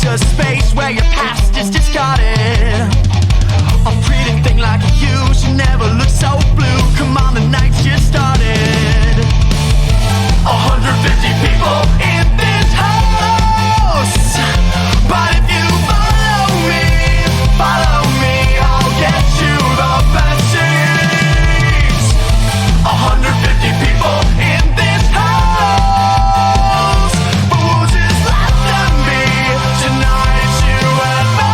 A space where your past is discarded. A pretty thing like you should never look so blue. Come on, the night's just started. 150 people in this house, but if you follow me, I'll get you the best seats. 150 people in this house, but we'll just let them be. Tonight it's you and me.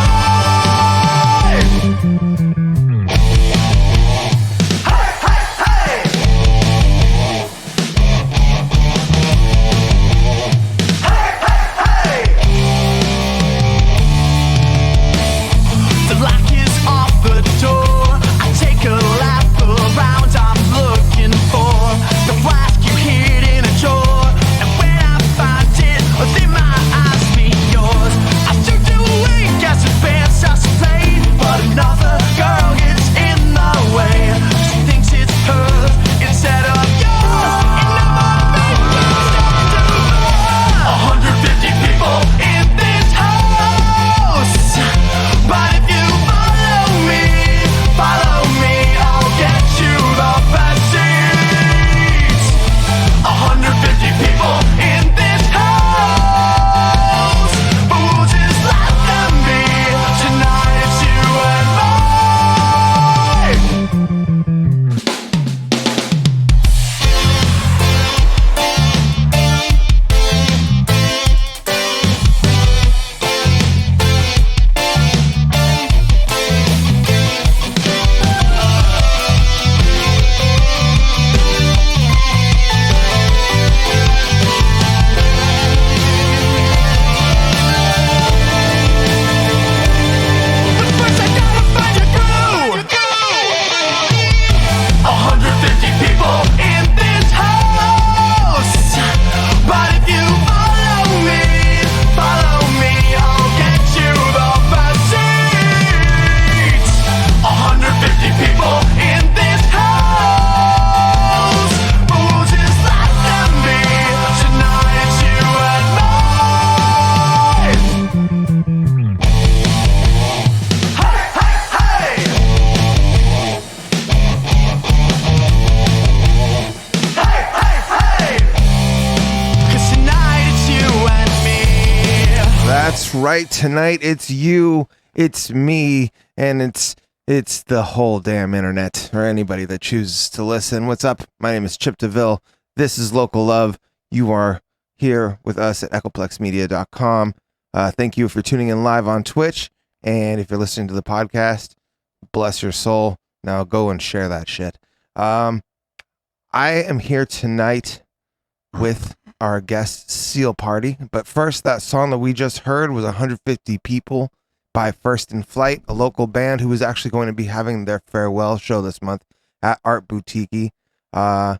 Hey, hey, hey. Hey, hey, hey. The lock is off the door. I take a lap around. I'm looking for the flask you hid in a drawer. And when I find it, then my eyes meet yours. I took you away, guess the band starts to play, but another girl gets in the way. She thinks it's hers instead of yours. And now my baby's starting to burn. 150 people in this house, but if you follow me, I'll get you the best seats. 150 people in this house, but we'll just let them be. Tonight it's you and me. But first I gotta find your groove. 150 people in this house, but if you follow me, I'll get you the best seats. 150 people in this house, but we'll just let them be. Tonight it's you and me. Hey, hey, hey. Hey, hey, hey. 'Cause tonight it's you and me. That's right. Tonight it's you, it's me, and it's the whole damn internet, or anybody that chooses to listen. What's up? My name is Chip DeVille. This is Local Love. You are here with us at echoplexmedia.com. Thank you for tuning in live on Twitch. And if you're listening to the podcast, bless your soul. Now go and share that shit. I am here tonight with our guest Seal Party. But first, that song that we just heard was 150 People by First in Flight, a local band who is actually going to be having their farewell show this month at Art Boutique. They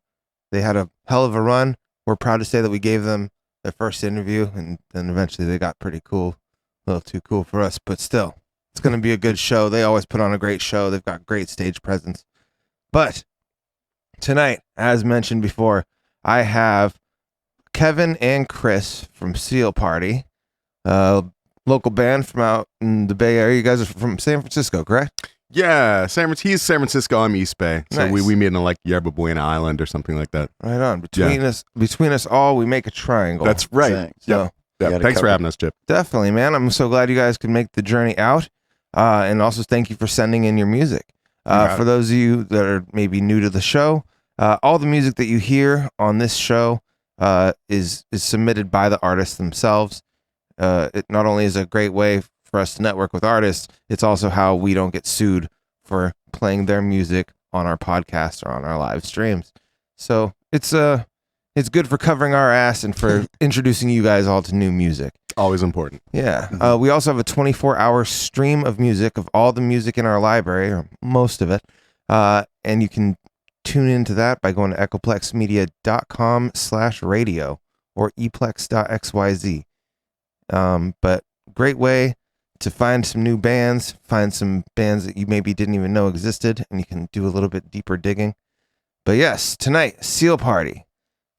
had a hell of a run. We're proud to say that we gave them their first interview, and then eventually they got pretty cool. A little too cool for us, but still, it's going to be a good show. They always put on a great show. They've got great stage presence. But tonight, as mentioned before, I have Kevin and Chris from Seal Party, local band from out in the Bay Area. You guys are from San Francisco, correct? Yeah, he's San Francisco. I'm East Bay, so Nice. we meet in like Yerba Buena Island or something like that. Right on. Between us all, we make a triangle. That's right. Thanks. So Yep. You Yep. gotta Thanks for cover- having us, Chip. definitely, man. I'm so glad you guys could make the journey out. And also thank you for sending in your music. got For it. those of you that are maybe new to the show, all the music that you hear on this show is submitted by the artists themselves. It not only is a great way for us to network with artists, it's also how we don't get sued for playing their music on our podcast or on our live streams. So it's it's good for covering our ass and for introducing you guys all to new music. Always important. Yeah. We also have a 24-hour stream of music of all the music in our library, or most of it. And you can tune into that by going to echoplexmedia.com/radio or eplex.xyz. But great way to find some new bands, find some bands that you maybe didn't even know existed, and you can do a little bit deeper digging. But yes, tonight, Seal Party.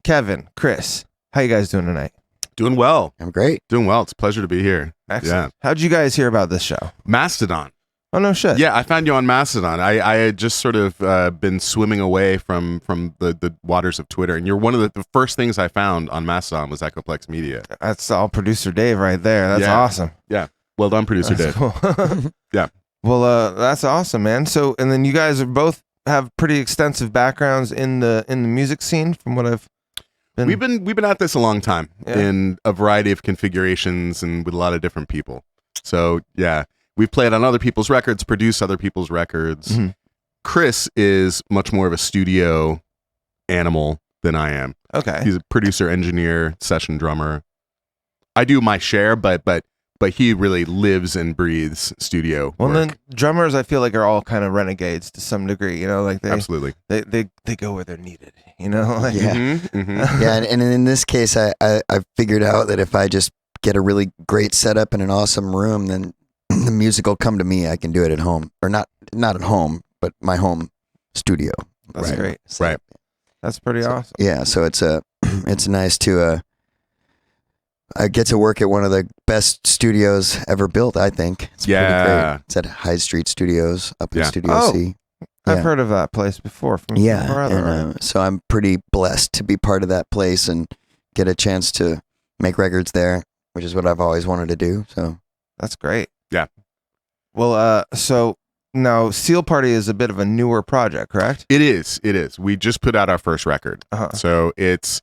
Kevin, Chris, how you guys doing tonight? Doing well. I'm great. Doing well. It's a pleasure to be here. Excellent. How'd you guys hear about this show? Mastodon. Oh, no shit. Yeah, I found you on Mastodon. I had just sort of been swimming away from the waters of Twitter, and you're one of the first things I found on Mastodon was Echoplex Media. That's all producer Dave right there. That's Yeah. awesome. Yeah. Well done, producer Dave. Cool. Yeah. Well, that's awesome, man. So, and then you guys are both have pretty extensive backgrounds in the music scene, from what I've been. We've been at this a long time Yeah. in a variety of configurations and with a lot of different people. So yeah, we've played on other people's records, produced other people's records. Mhm. Chris is much more of a studio animal than I am. Okay. He's a producer, engineer, session drummer. I do my share, but he really lives and breathes studio Well, work. then drummers, I feel like, are all kind of renegades to some degree. You know, like Absolutely. they go where they're needed. You know, like, Yeah. Mhm. And in this case, I figured out that if I just get a really great setup in an awesome room, then the music will come to me. I can do it at home, or not at home, but my home studio. That's Right. great. Right. That's pretty awesome. Yeah, so it's it's nice to I get to work at one of the best studios ever built. I think it's pretty Yeah. great. It's at Hyde Street Studios up in Yeah. Studio Oh. C. I've Yeah. heard of that place before. From my Yeah, brother. and so I'm pretty blessed to be part of that place and get a chance to make records there, which is what I've always wanted to do. So That's great. Yeah. Well, so now Seal Party is a bit of a newer project, correct? It is. We just put out our first record. Uh-huh. So it's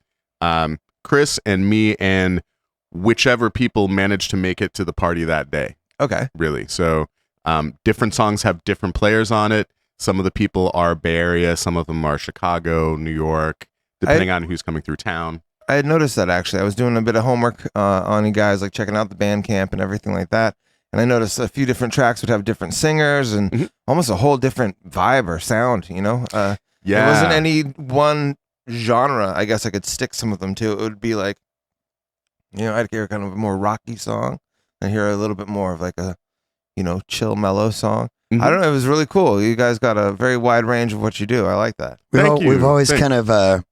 Chris and me and whichever people manage to make it to the party that day, Okay. really. So different songs have different players on it. Some of the people are Bay Area, some of them are Chicago, New York, depending on who's coming through town. I had noticed that, actually. I was doing a bit of homework on you guys, like checking out the Bandcamp and everything like that. And I noticed a few different tracks would have different singers and Mhm. almost a whole different vibe or sound, you know? Yeah. There wasn't any one genre I guess I could stick some of them to. It would be like, you know, I'd hear kind of a more rocky song and hear a little bit more of like a, you know, chill, mellow song. Mhm. I don't know. It was really cool. You guys got a very wide range of what you do. I like that. Thank you. We've always Thank- kind of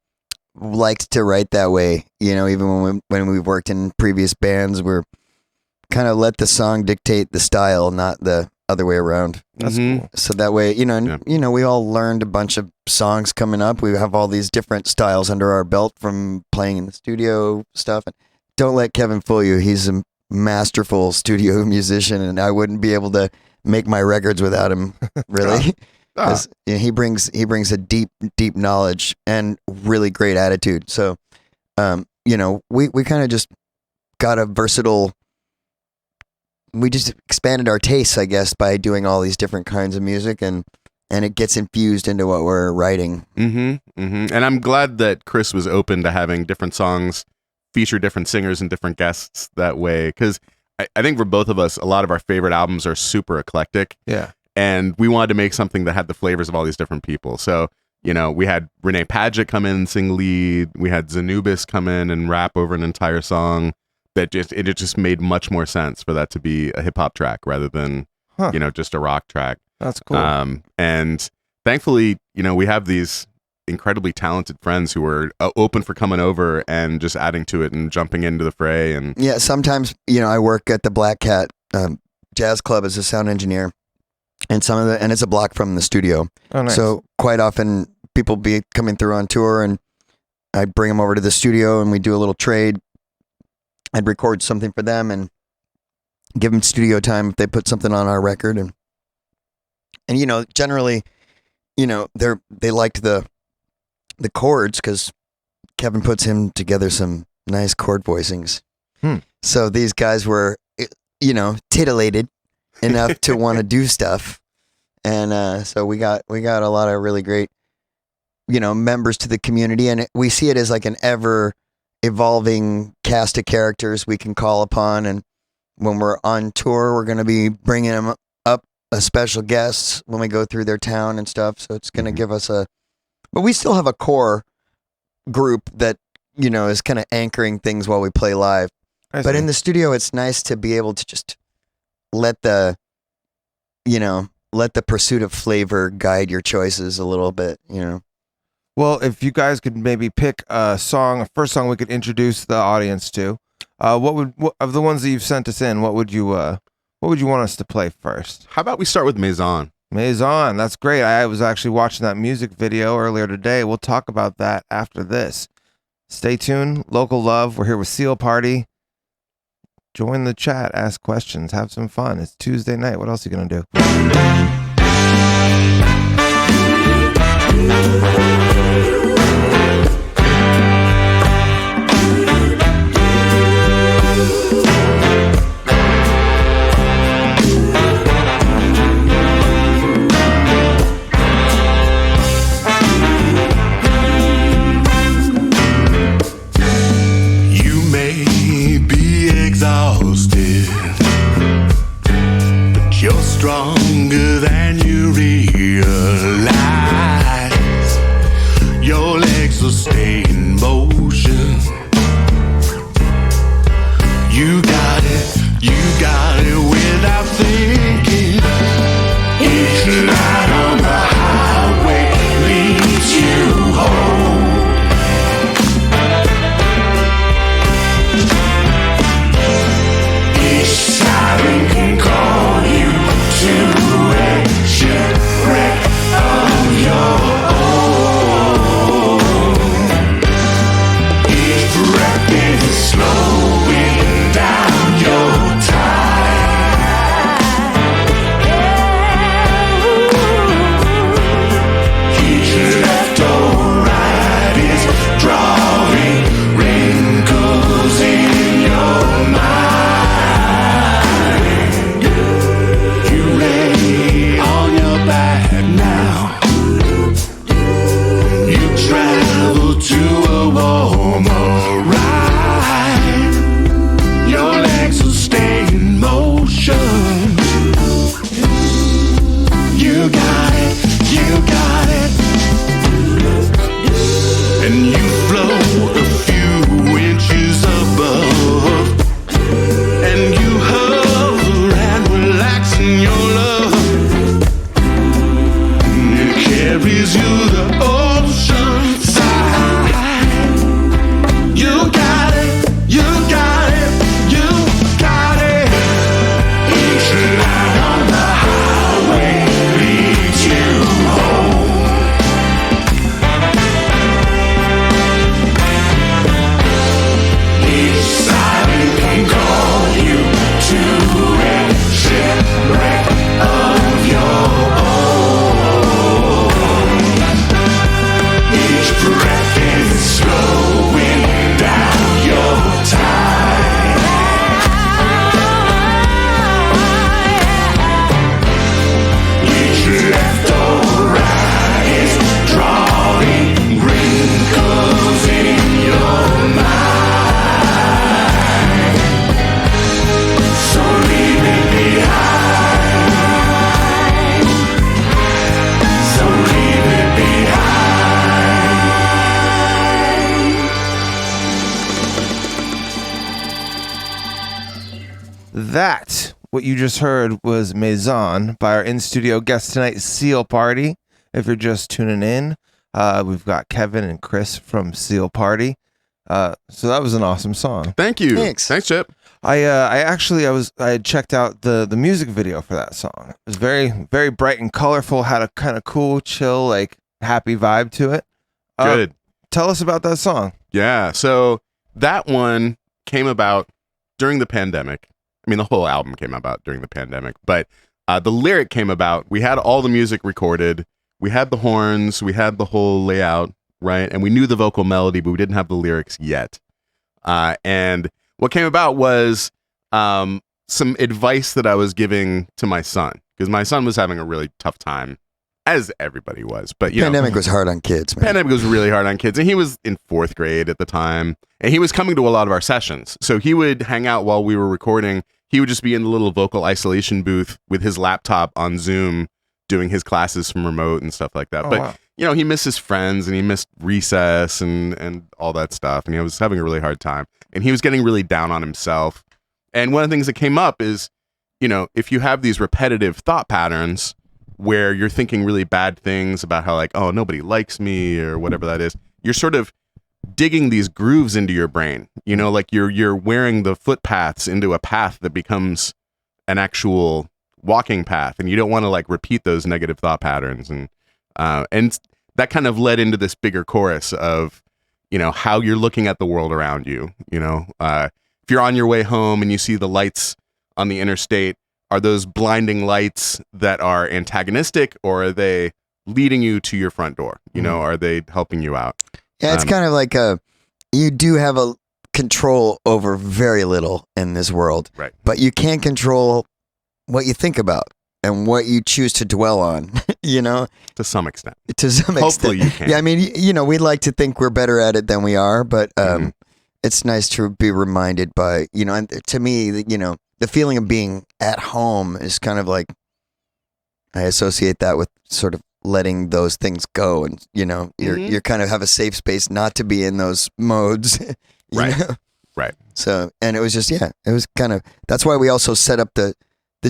liked to write that way. You know, even when we worked in previous bands, we're kind of let the song dictate the style, not the other way around. That's Mhm. cool. So that way, you know, and, Yeah. you know, we all learned a bunch of songs coming up. We have all these different styles under our belt from playing in the studio stuff. And don't let Kevin fool you. He's a masterful studio musician, and I wouldn't be able to make my records without him. Really, Ah. 'Cause, you know, he brings a deep knowledge and really great attitude. So, you know, we kind of just got a versatile. We just expanded our tastes, I guess, by doing all these different kinds of music, and it gets infused into what we're writing. And I'm glad that Chris was open to having different songs feature different singers and different guests that way, because I think for both of us, a lot of our favorite albums are super eclectic, Yeah. and we wanted to make something that had the flavors of all these different people. So, you know, we had Renee Paget come in and sing lead. We had Zanubis come in and rap over an entire song. It just made much more sense for that to be a hip hop track rather than, Huh. you know, just a rock track. That's cool. And thankfully, you know, we have these incredibly talented friends who are open for coming over and just adding to it and jumping into the fray. And Yeah, sometimes, you know, I work at the Black Cat Jazz Club as a sound engineer, and and it's a block from the studio. Oh, nice. So quite often people be coming through on tour, and I'd bring them over to the studio and we do a little trade. I'd record something for them and give them studio time if they put something on our record, and you know, generally, you know, they liked the chords because Kevin puts him together some nice chord voicings. So these guys were, you know, titillated enough to want to do stuff, and so we got a lot of really great members to the community, and we see it as like an ever evolving cast of characters we can call upon. And when we're on tour, we're going to be bringing them up as special guests when we go through their town and stuff. So it's going to give us but we still have a core group that, is kind of anchoring things while we play live. But in the studio, it's nice to be able to just let the pursuit of flavor guide your choices a little bit, Well, if you guys could maybe pick a first song we could introduce the audience to, what of the ones that you've sent us in, what would you want us to play first? How about we start with Maison? Maison, that's great. I was actually watching that music video earlier today. We'll talk about that after this. Stay tuned. Local love. We're here with Seal Party. Join the chat. Ask questions. Have some fun. It's Tuesday night. What else are you going to exhausted, but you're stronger than you realize. Your legs will stay in motion. You got it without thinking. Each night on the highway leads you home. Siren can call you to a shipwreck of your own. Each breath is slowing down your time. Each left or right is drawing wrinkles in your mind. To a warmer ride. Your legs will stay in motion. You got it. And you float a few inches above. And you hover and relax in your love. And it carries you the ocean side. You got it. Each night on the highway leads you home. Each siren can call you to a shipwreck of your own. Each breath is slowing down your time. Each left or right is drawing wrinkles in your mind. So leave it behind. So leave it behind. That, what you just heard, was Maison by our in-studio guest tonight, Seal Party. If you're just tuning in, we've got Kevin and Chris from Seal Party. So that was an awesome song. Thank you. Thanks, Chip. I had checked out the music video for that song. It was very, very bright and colorful, had a kind of cool, chill, like happy vibe to it. Good. Tell us about that song. Yeah. So that one came about during the pandemic. I mean, the whole album came about during the pandemic, but the lyric came about. We had all the music recorded. We had the horns. We had the whole layout, right? And we knew the vocal melody, but we didn't have the lyrics yet. And what came about was some advice that I was giving to my son, because my son was having a really tough time as everybody was. But you Pandemic know, was hard on kids, man. pandemic was really hard on kids, and he was in 4th grade at the time, and he was coming to a lot of our sessions. So he would hang out while we were recording. He would just be in the little vocal isolation booth with his laptop on Zoom, doing his classes from remote and stuff like that. Oh, but wow. you know, he missed his friends and he missed recess and all that stuff, and he was having a really hard time, and he was getting really down on himself. And one of the things that came up is, you know, if you have these repetitive thought patterns where you're thinking really bad things about how, like, oh, nobody likes me or whatever that is, you're sort of digging these grooves into your brain, you know, like you're wearing the footpaths into a path that becomes an actual walking path, and you don't want to like repeat those negative thought patterns. And that kind of led into this bigger chorus of, you know, how you're looking at the world around you. You know, if you're on your way home and you see the lights on the interstate, are those blinding lights that are antagonistic, or are they leading you to your front door? You know, are they helping you out? Yeah, it's kind of like you do have a control over very little in this world, Right. but you can't control what you think about and what you choose to dwell on, you know, To some extent. to some Hopefully extent. you can. Yeah, I mean, you know, we like to think we're better at it than we are, but it's nice to be reminded by, you know, and to me, you know, the feeling of being at home is kind of like, I associate that with sort of letting those things go, and you know, you're kind of have a safe space not to be in those modes. you Right. know? Right. So, and it was just, yeah, it was kind of, that's why we also set up the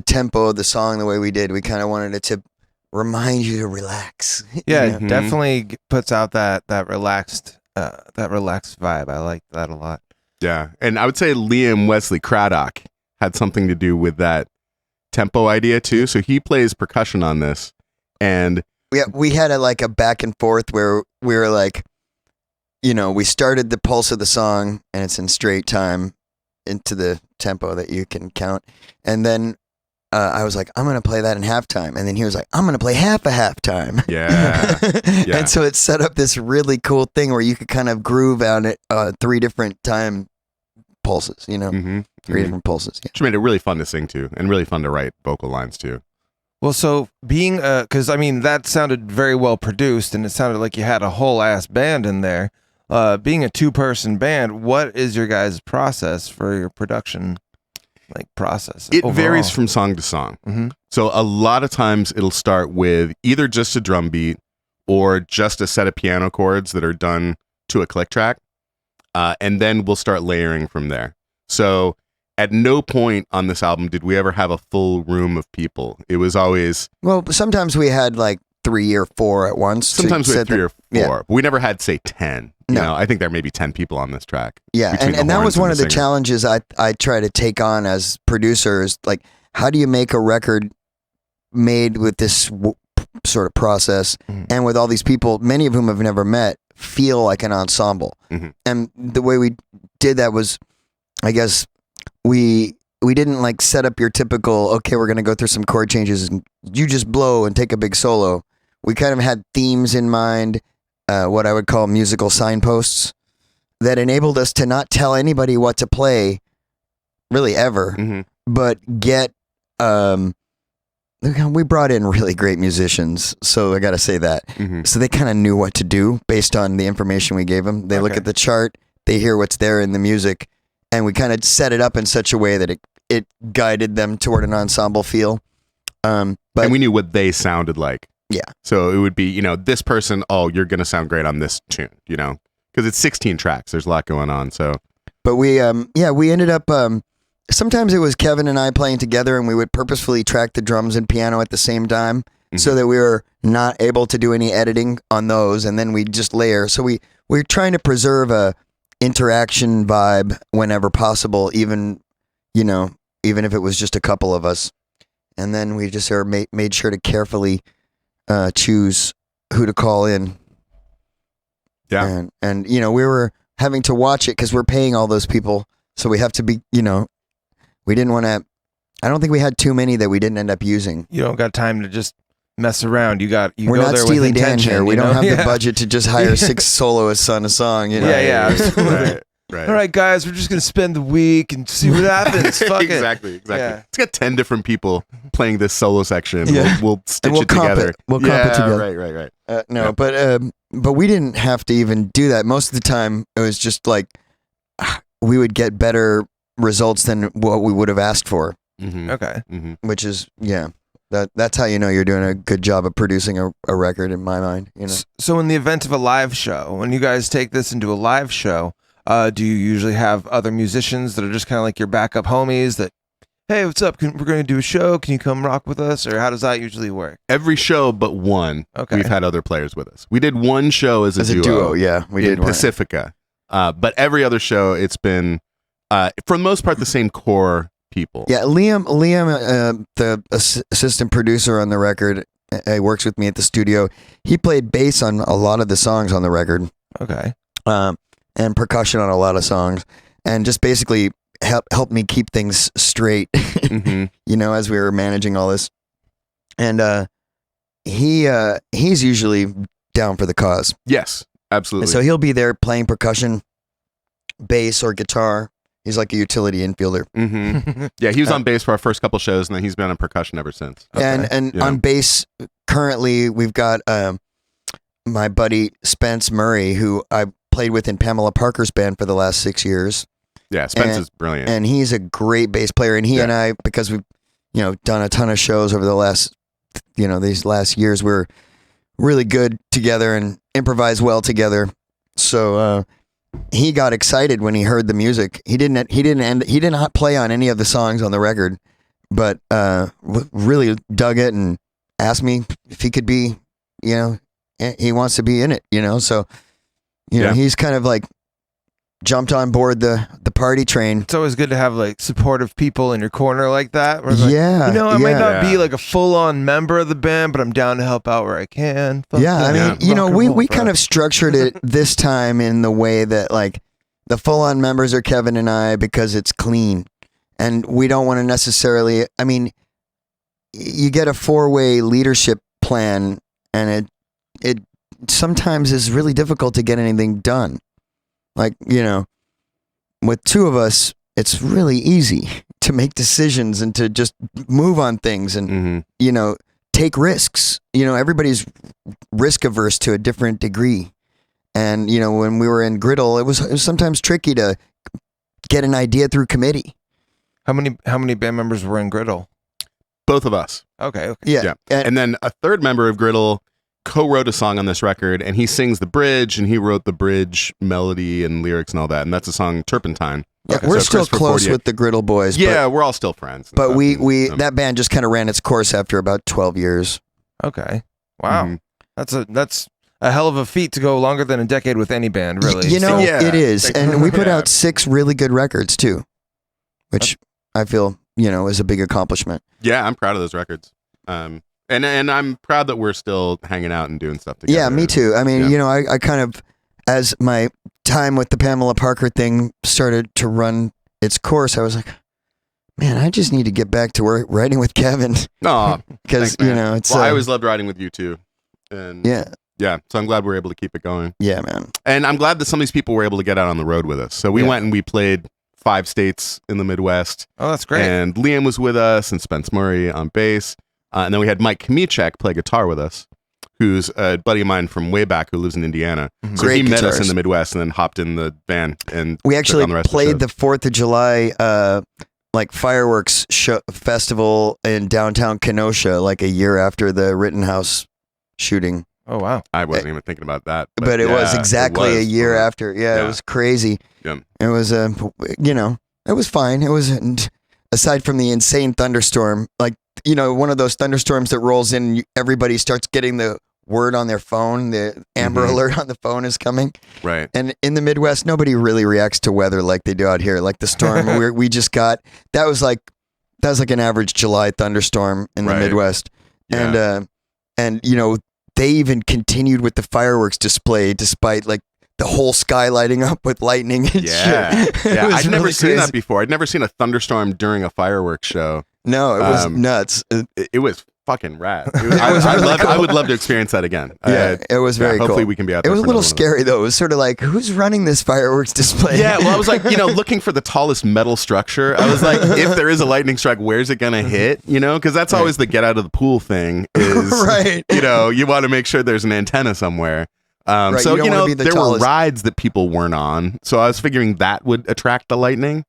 tempo of the song the way we did. We kind of wanted it to remind you to relax. Yeah, you know? it definitely puts out that relaxed vibe. I like that a lot. Yeah. And I would say Liam Wesley Craddock had something to do with that tempo idea too. So he plays percussion on this, and We had a back and forth where we were like, you know, we started the pulse of the song and it's in straight time into the tempo that you can count. And then I was like, I'm going to play that in halftime. And then he was like, I'm going to play half a halftime. yeah. Yeah. And so it set up this really cool thing where you could kind of groove on it 3 different time pulses, you know, 3 different pulses. Yeah. Which made it really fun to sing to and really fun to write vocal lines too. Well, so being because I mean that sounded very well produced, and it sounded like you had a whole ass band in there. Being a 2-person band, what is your guys' process for your production, process? It overall? varies from song to song. Mhm. So a lot of times it'll start with either just a drum beat or just a set of piano chords that are done to a click track. And then we'll start layering from there. So at no point on this album did we ever have a full room of people. It was always, Well, sometimes we had 3 or 4 at once. sometimes we had 3 or 4. yeah. But we never had, say, 10. You No. know, I think there may be 10 people on this track. Yeah, between the and that horns was and one the of the singer. challenges I try to take on as producers. Like, how do you make a record made with this sort of process and with all these people, many of whom have never met, feel like an ensemble? Mhm. And the way we did that was, I guess, we didn't set up your typical, okay, we're going to go through some chord changes and you just blow and take a big solo. We kind of had themes in mind, what I would call musical signposts, that enabled us to not tell anybody what to play really ever, Mhm. but get, we brought in really great musicians. So I got to say that. Mhm. So they kind of knew what to do based on the information we gave them. They look Okay. at the chart, they hear what's there in the music, and we kind of set it up in such a way that it guided them toward an ensemble feel. But And we knew what they sounded like. Yeah. So it would be, this person, oh, you're going to sound great on this tune, because it's 16 tracks. There's a lot going on. So, But we ended up, sometimes it was Kevin and I playing together, and we would purposefully track the drums and piano at the same time so that we were not able to do any editing on those, and then we just layer. So we're trying to preserve a interaction vibe whenever possible, even if it was just a couple of us. And then we just made sure to carefully choose who to call in. yeah. And we were having to watch it because we're paying all those people. So we have to be, we didn't want to, I don't think we had too many that we didn't end up using. You don't got time to just mess around. We're go not there Steely with Dan intention. here. We you don't know? have Yeah. the budget to just hire 6 soloists on a song. Yeah, yeah. Right. Right. All right, guys, we're just gonna spend the week and see what happens. Fuck it. Exactly. Yeah. It's got 10 different people playing this solo section. Yeah. We'll stitch we'll it comp together. it. We'll comp it together. Right. No, Yeah. but we didn't have to even do that. Most of the time, it was just like we would get better results than what we would have asked for. Mm-hmm. Okay. Mm-hmm. Which is that's how you know you're doing a good job of producing a record in my mind. You know, So in the event of a live show, when you guys take this into a live show, do you usually have other musicians that are just kind of like your backup homies that, hey, what's up? We're going to do a show. Can you come rock with us? Or how does that usually work? Every show but one, Okay. we've had other players with us. We did one show as a duo. Yeah, we in did one. Pacifica. But every other show, it's been, for the most part, the same core people. Yeah, Liam, the assistant producer on the record, works with me at the studio. He played bass on a lot of the songs on the record, Okay. and percussion on a lot of songs, and just basically helped me keep things straight. Mm-hmm. You know, as we were managing all this, and he's usually down for the cause. Yes, absolutely. And so he'll be there playing percussion, bass, or guitar. He's like a utility infielder. Mm-hmm. Yeah, he was on bass for our first couple shows, and then he's been on percussion ever since. And Yeah. on bass, currently we've got my buddy Spence Murray, who I played with in Pamela Parker's band for the last 6 years, Yeah, Spence is brilliant. and he's a great bass player. And he and I, because we've done a ton of shows over the last these last years, we're really good together and improvise well together. So he got excited when he heard the music. He did not play on any of the songs on the record, but really dug it and asked me if he could be, he wants to be in it, so he's kind of like jumped on board the party train. It's always good to have like supportive people in your corner like that. Where it's like, Yeah, I might not be Yeah. like a full-on member of the band, but I'm down to help out where I can. Fuck Yeah, I that. mean, Rock and we roll, kind bro. of structured it this time in the way that like the full-on members are Kevin and I because it's clean, and we don't want to necessarily. I mean, you get a 4-way leadership plan, and it sometimes is really difficult to get anything done. Like, with two of us, it's really easy to make decisions and to just move on things and Mm-hmm. take risks. Everybody's risk averse to a different degree. And, when we were in Griddle, it was sometimes tricky to get an idea through committee. How many band members were in Griddle? Both of us. Okay. Yeah. And then a third member of Griddle co-wrote a song on this record, and he sings the bridge, and he wrote the bridge melody and lyrics and all that. And that's a song Turpentine. Yeah, Okay. we're So still Christopher close 48. with the Griddle boys. Yeah, we're all still friends. and But stuff, we and, that band just kind of ran its course after about 12 years. Okay. Wow. Mhm. That's a hell of a feat to go longer than a decade with any band, really. Yeah. It is. And we put Yeah. out 6 really good records too, which I feel, is a big accomplishment. Yeah, I'm proud of those records. And I'm proud that we're still hanging out and doing stuff together. Yeah, me too. I mean, Yeah. I kind of, as my time with the Pamela Parker thing started to run its course, I was like, man, I just need to get back to writing with Kevin Aw, because, thanks, man. it's, well, I always loved riding with you too. And yeah, so I'm glad we're able to keep it going. yeah, man. And I'm glad that some of these people were able to get out on the road with us. So we Yeah. went and we played 5 states in the Midwest. Oh, that's great. And Liam was with us and Spence Murray on bass. And then we had Mike Kmiechek play guitar with us, who's a buddy of mine from way back who lives in Indiana. Mhm. So Great he met us guitarist. in the Midwest and then hopped in the van. And We took actually on the rest of played shows. the 4th of July, like fireworks festival in downtown Kenosha, like a year after the Rittenhouse shooting. Oh, wow. I wasn't even thinking about that. But it was yeah, exactly it a was. year after. Yeah, Yeah. it was crazy. Yeah. It was, it was fine. It was, aside from the insane thunderstorm, like, one of those thunderstorms that rolls in, and everybody starts getting the word on their phone, the Amber Mhm. Alert on the phone is coming. Right. And in the Midwest, nobody really reacts to weather like they do out here. Like the storm we just got, that was like an average July thunderstorm in the Right. Midwest. Yeah. And they even continued with the fireworks display despite like the whole sky lighting up with lightning and Yeah. shit. It Yeah. was I'd never really seen crazy. that before. I'd never seen a thunderstorm during a fireworks show. No, it was Um, nuts. It was fucking rad. I would love to experience that again. It was very cool. Hopefully we can be out there. It was a for little another one of scary though. It was sort of like, who's running this fireworks display? Yeah, well, I was like, looking for the tallest metal structure. I was like, if there is a lightning strike, where's it gonna hit? Because that's always the get out of the pool thing. Is right. You want to make sure there's an antenna somewhere. Right, So you don't wanna be the there tallest. were rides that people weren't on. So I was figuring that would attract the lightning.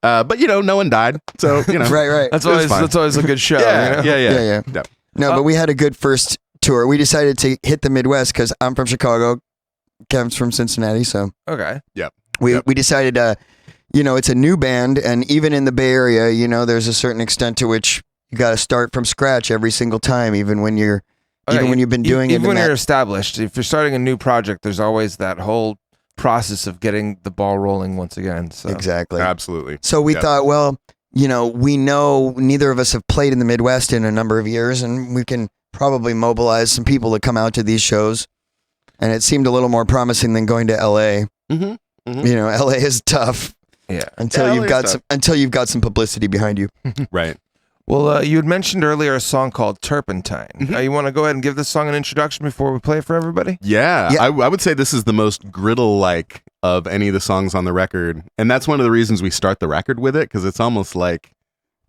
But no one died. So right. That's It was always fine. a good show. Yeah. Yeah. No, but we had a good first tour. We decided to hit the Midwest because I'm from Chicago. Kevin's from Cincinnati, so Okay. we decided, it's a new band, and even in the Bay Area, there's a certain extent to which you got to start from scratch every single time, even when you've been doing it. Even when in you're that- established, if you're starting a new project, there's always that whole process of getting the ball rolling once again. So Exactly. Absolutely. So we thought, well, we know neither of us have played in the Midwest in a number of years, and we can probably mobilize some people to come out to these shows. And it seemed a little more promising than going to LA. Mm-hmm. LA is tough yeah. until Yeah, you've LA got is some publicity behind you. Right. Well, you had mentioned earlier a song called Turpentine. Mhm. You want to go ahead and give this song an introduction before we play it for everybody? Yeah, Yeah. I would say this is the most griddle-like of any of the songs on the record. And that's one of the reasons we start the record with it, because it's almost like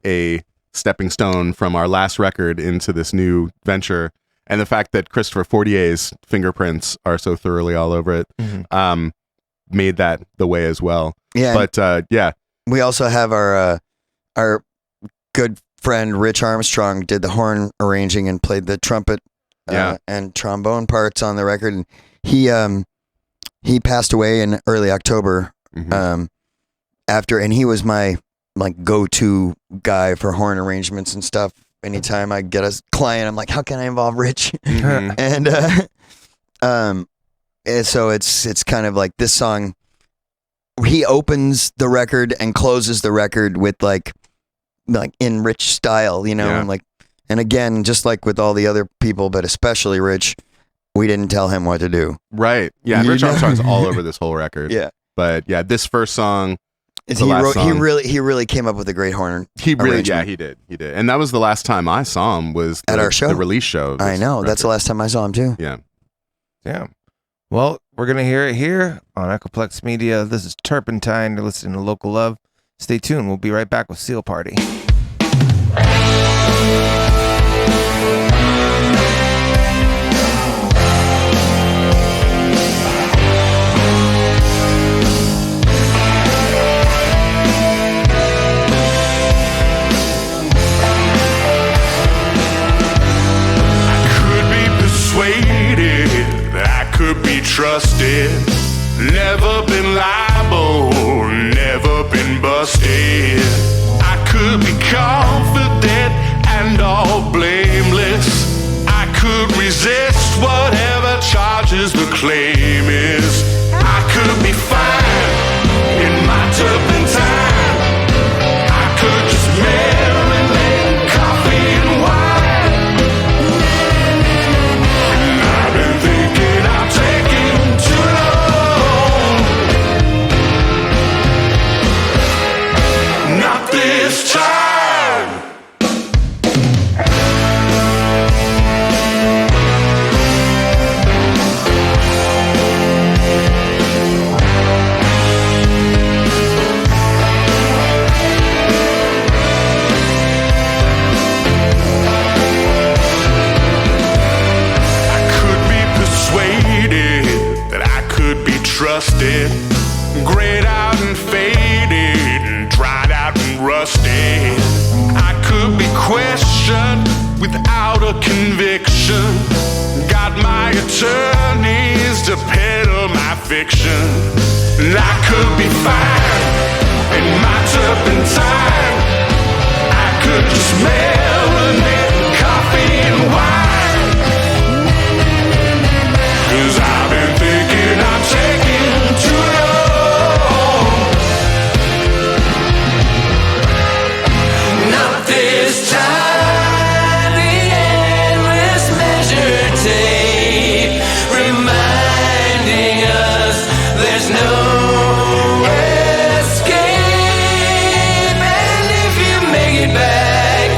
a stepping stone from our last record into this new venture. And the fact that Christopher Fortier's fingerprints are so thoroughly all over it made that the way as well. Yeah. But We also have our good friend Rich Armstrong did the horn arranging and played the trumpet and trombone parts on the record. And he passed away in early October after, and he was my go-to guy for horn arrangements and stuff. Anytime I get a client, I'm like, how can I involve Rich? Mhm. And so it's kind of like this song. He opens the record and closes the record with like in Rich style, Yeah. and again, just like with all the other people, but especially Rich, we didn't tell him what to do. right. Yeah, You Rich know? Armstrong's all over this whole record. Yeah, But yeah, this first song, he the last song. really came up with a great horn. he arrangement. did. And that was the last time I saw him was At our show. the release show. of I this know that's the record. last time I saw him too. Yeah. Yeah. Well, we're going to hear it here on Echoplex Media. This is Turpentine. You're listening to Local Love. Stay tuned. We'll be right back with Seal Party. Could be persuaded, I could be trusted. Never been liable, never been busted. I could be confident and all blameless. I could resist whatever charges the claim is. I could be fine in my turpentine. I could just marinate coffee and wine. I've been thinking I'm taking too long. Not this time. I could be persuaded that I could be trusted. Grayed out and faded, dried out and rusted. I could be questioned without a conviction. Got my attorneys to peddle my fiction. And I could be fine in my turpentine. I could just marinate coffee and wine. 'Cause I've been thinking I'm taking too long. Not this time. The endless measure tape reminding us there's no escape. And if you make it back,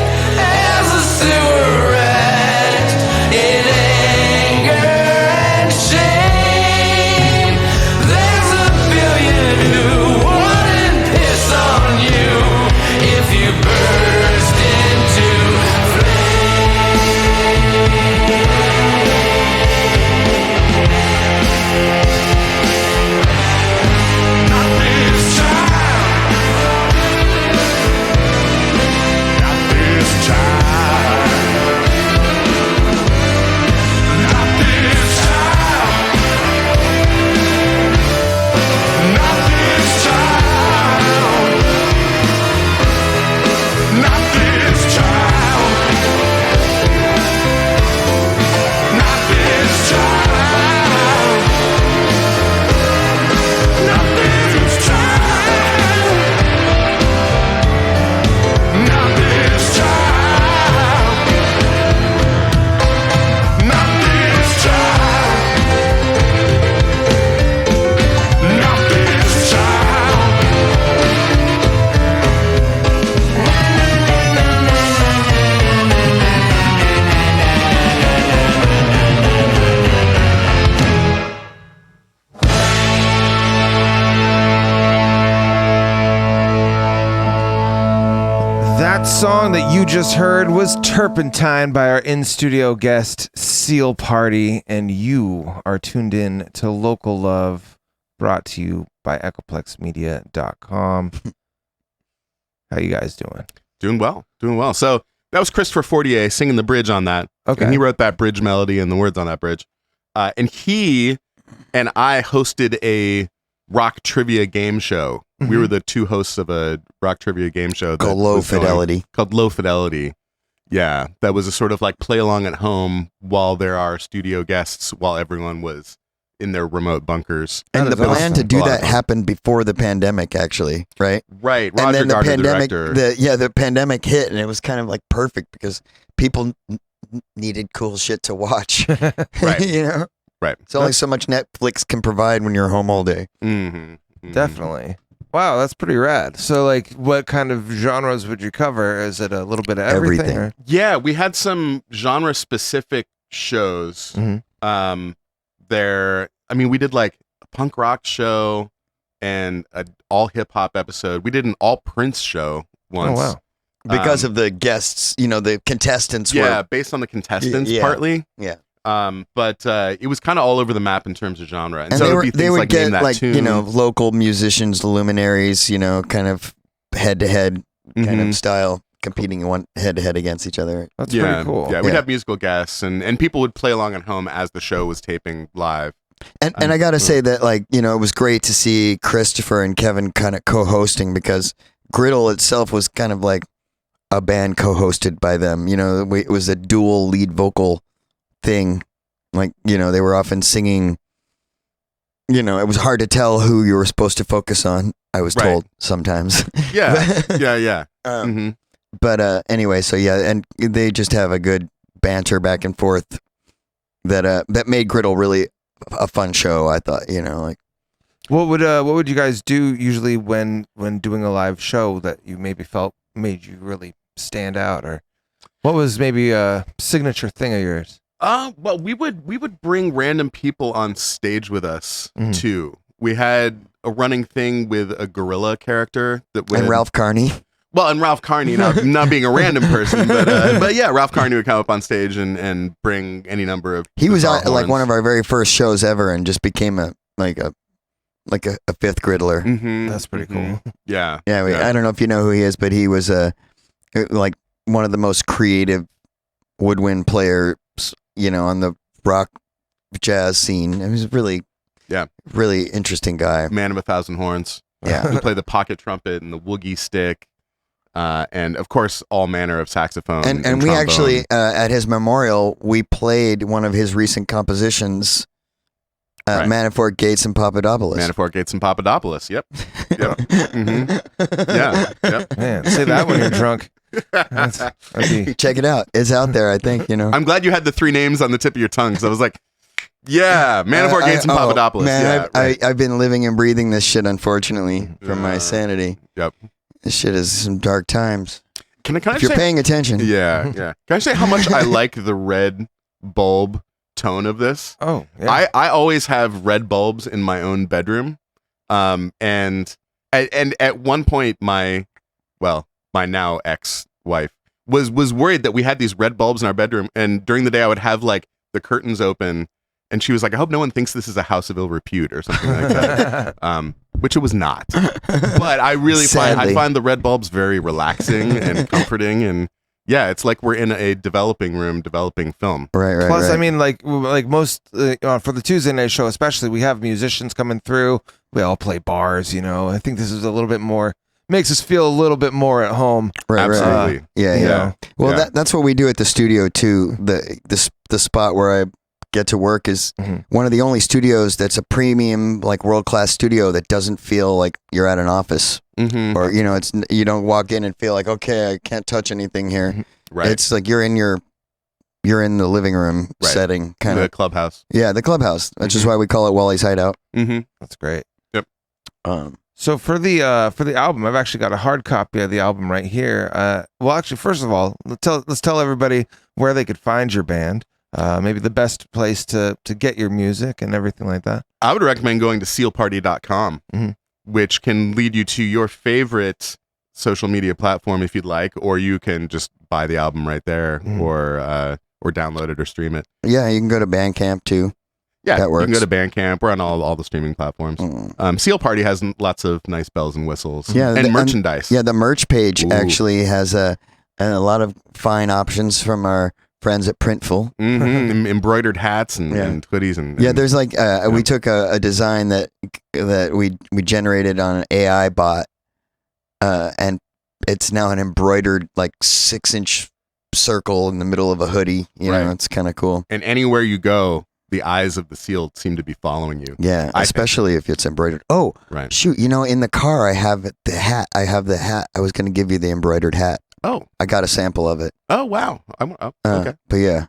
that you just heard was Turpentine by our in-studio guest, Seal Party, and you are tuned in to Local Love, brought to you by EchoplexMedia.com. How you guys doing? Doing well. So that was Christopher Fortier singing the bridge on that. Okay. And he wrote that bridge melody and the words on that bridge. And he and I hosted a rock trivia game show. Mm-hmm. We were the two hosts of a rock trivia game show Called Low Fidelity. Called Low Fidelity. Yeah, that was a sort of like play along at home while there are studio guests, while everyone was in their remote bunkers. And the That is plan awesome. to do A lot that of fun. happened before the pandemic, actually, right? Right, Roger And then the Gardner, pandemic, director. the pandemic hit, and it was kind of like perfect because people needed cool shit to watch. Right. You know, Right. it's only so much Netflix can provide when you're home all day. Mm-hmm. Definitely. Wow, that's pretty rad. So, like, what kind of genres would you cover? Is it a little bit of everything? Everything. or- Yeah, we had some genre-specific shows. Mhm. We did like a punk rock show and an all hip-hop episode. We did an all Prince show once. Oh, wow. Because of the guests, the contestants Yeah, were. based on the contestants Yeah. partly. Yeah. But it was kind of all over the map in terms of genre. And, And so they, it were, would be they things would like get Name That like, Tune. local musicians, luminaries, kind of head-to-head kind Mhm. of style, competing one head-to-head against each other. That's Yeah, pretty cool. Yeah, we'd Yeah. have musical guests and people would play along at home as the show was taping live. And I got to say that, it was great to see Christopher and Kevin kind of co-hosting because Griddle itself was kind of like a band co-hosted by them. It was a dual lead vocal thing. They were often singing, it was hard to tell who you were supposed to focus on, I was Right. told sometimes. Yeah, yeah. Hmm. But anyway, so yeah, and they just have a good banter back and forth that made Griddle really a fun show. I thought, What would you guys do usually when doing a live show that you maybe felt made you really stand out, or what was maybe a signature thing of yours? Well, we would bring random people on stage with us Mhm. too. We had a running thing with a gorilla character that would and Ralph Carney. Well, and Ralph Carney, not being a random person, but yeah, Ralph Carney would come up on stage and bring any number of. He was bizarre on like horns. one of our very first shows ever, and just became a fifth Griddler. Mhm, That's pretty mhm. cool. Yeah, Yeah, yeah. I don't know if you know who he is, but he was like one of the most creative woodwind players, on the rock jazz scene. He was really interesting guy. Man of 1,000 horns. Yeah. He played the pocket trumpet and the woogie stick, and of course all manner of saxophone. And we trombone. actually at his memorial we played one of his recent compositions, Right. Manafort, Gates, and Papadopoulos. Manafort, Gates, and Papadopoulos. Yep. Yeah. Yep. Man, say that when you're drunk. That'd be- Check it out. It's out there, I think. I'm glad you had the three names on the tip of your tongue because I was like, yeah, Manafort, Gates, and Papadopoulos. Man, yeah, right. I've been living and breathing this shit, unfortunately, from my Uh, sanity. Yep. This shit is some dark times. Can I If you're say? paying attention. Yeah. Can I say how much I like the red bulb tone of this? Oh, yeah. I always have red bulbs in my own bedroom, and at one point my now ex-wife was worried that we had these red bulbs in our bedroom, and during the day I would have like the curtains open, and she was like, I hope no one thinks this is a house of ill repute or something like that. Which it was not, but I really Sadly. find the red bulbs very relaxing and comforting, and yeah, it's like we're in a developing room developing film. Right. Plus, right. I mean, like most for the Tuesday night show, especially, we have musicians coming through. We all play bars, I think this is a little bit more, makes us feel a little bit more at home. Right. Absolutely. Yeah. you Yeah. know. Well, Yeah. that's what we do at the studio too. The spot where I get to work is Mhm. one of the only studios that's a premium, like world class studio that doesn't feel like you're at an office, Mm-hmm. or it's you don't walk in and feel like, okay, I can't touch anything here. Right. It's like you're in the living room Right. setting, kind the of. clubhouse. Yeah, the clubhouse, which is Mhm. why we call it Wally's Hideout. Mm-hmm. That's great. Um, So for the album, I've actually got a hard copy of the album right here. Well, actually, first of all, let's tell everybody where they could find your band. Maybe the best place to get your music and everything like that. I would recommend going to sealparty.com, Mhm. which can lead you to your favorite social media platform if you'd like, or you can just buy the album right there, or download it or stream it. Yeah, you can go to Bandcamp too. Yeah, That works. You can go to Bandcamp. We're on all the streaming platforms. Seal Party has lots of nice bells and whistles. Yeah, and merchandise. Yeah, the merch page Ooh. actually has a lot of fine options from our friends at Printful. Embroidered hats and hoodies and there's like we took a design that we generated on an AI bot, and it's now an embroidered like 6-inch circle in the middle of a hoodie. You know, it's kind of cool. And anywhere you go, the eyes of the seal seem to be following you. Yeah, especially if it's embroidered. Oh, right. Shoot, in the car I have the hat. I was going to give you the embroidered hat. Oh, I got a sample of it. Oh, wow. Okay. But yeah,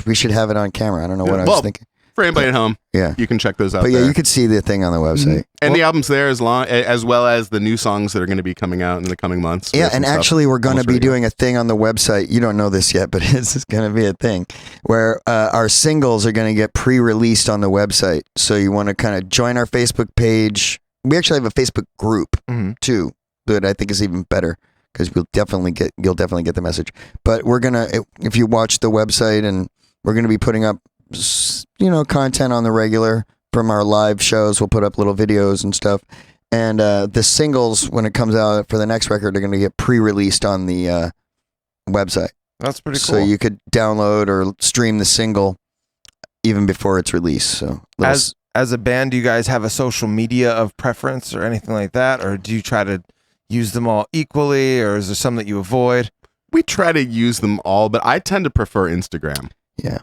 we should have it on camera. I don't know what I was thinking. For anybody at home, you can check those out. But there. you could see the thing on the website. And the album's there as well as the new songs that are going to be coming out in the coming months. Yeah, and actually we're going to be doing a thing on the website. You don't know this yet, but this is going to be a thing where our singles are going to get pre-released on the website. So you want to kind of join our Facebook page. We actually have a Facebook group too that I think is even better, because you'll definitely get the message. But we're gonna, if you watch the website, and we're gonna be putting up, content on the regular from our live shows. We'll put up little videos and stuff. And the singles, when it comes out for the next record, are gonna get pre-released on the website. That's pretty cool. So you could download or stream the single even before it's released. So as a band, do you guys have a social media of preference or anything like that, or do you try to use them all equally, or is there some that you avoid? We try to use them all, but I tend to prefer Instagram. Yeah.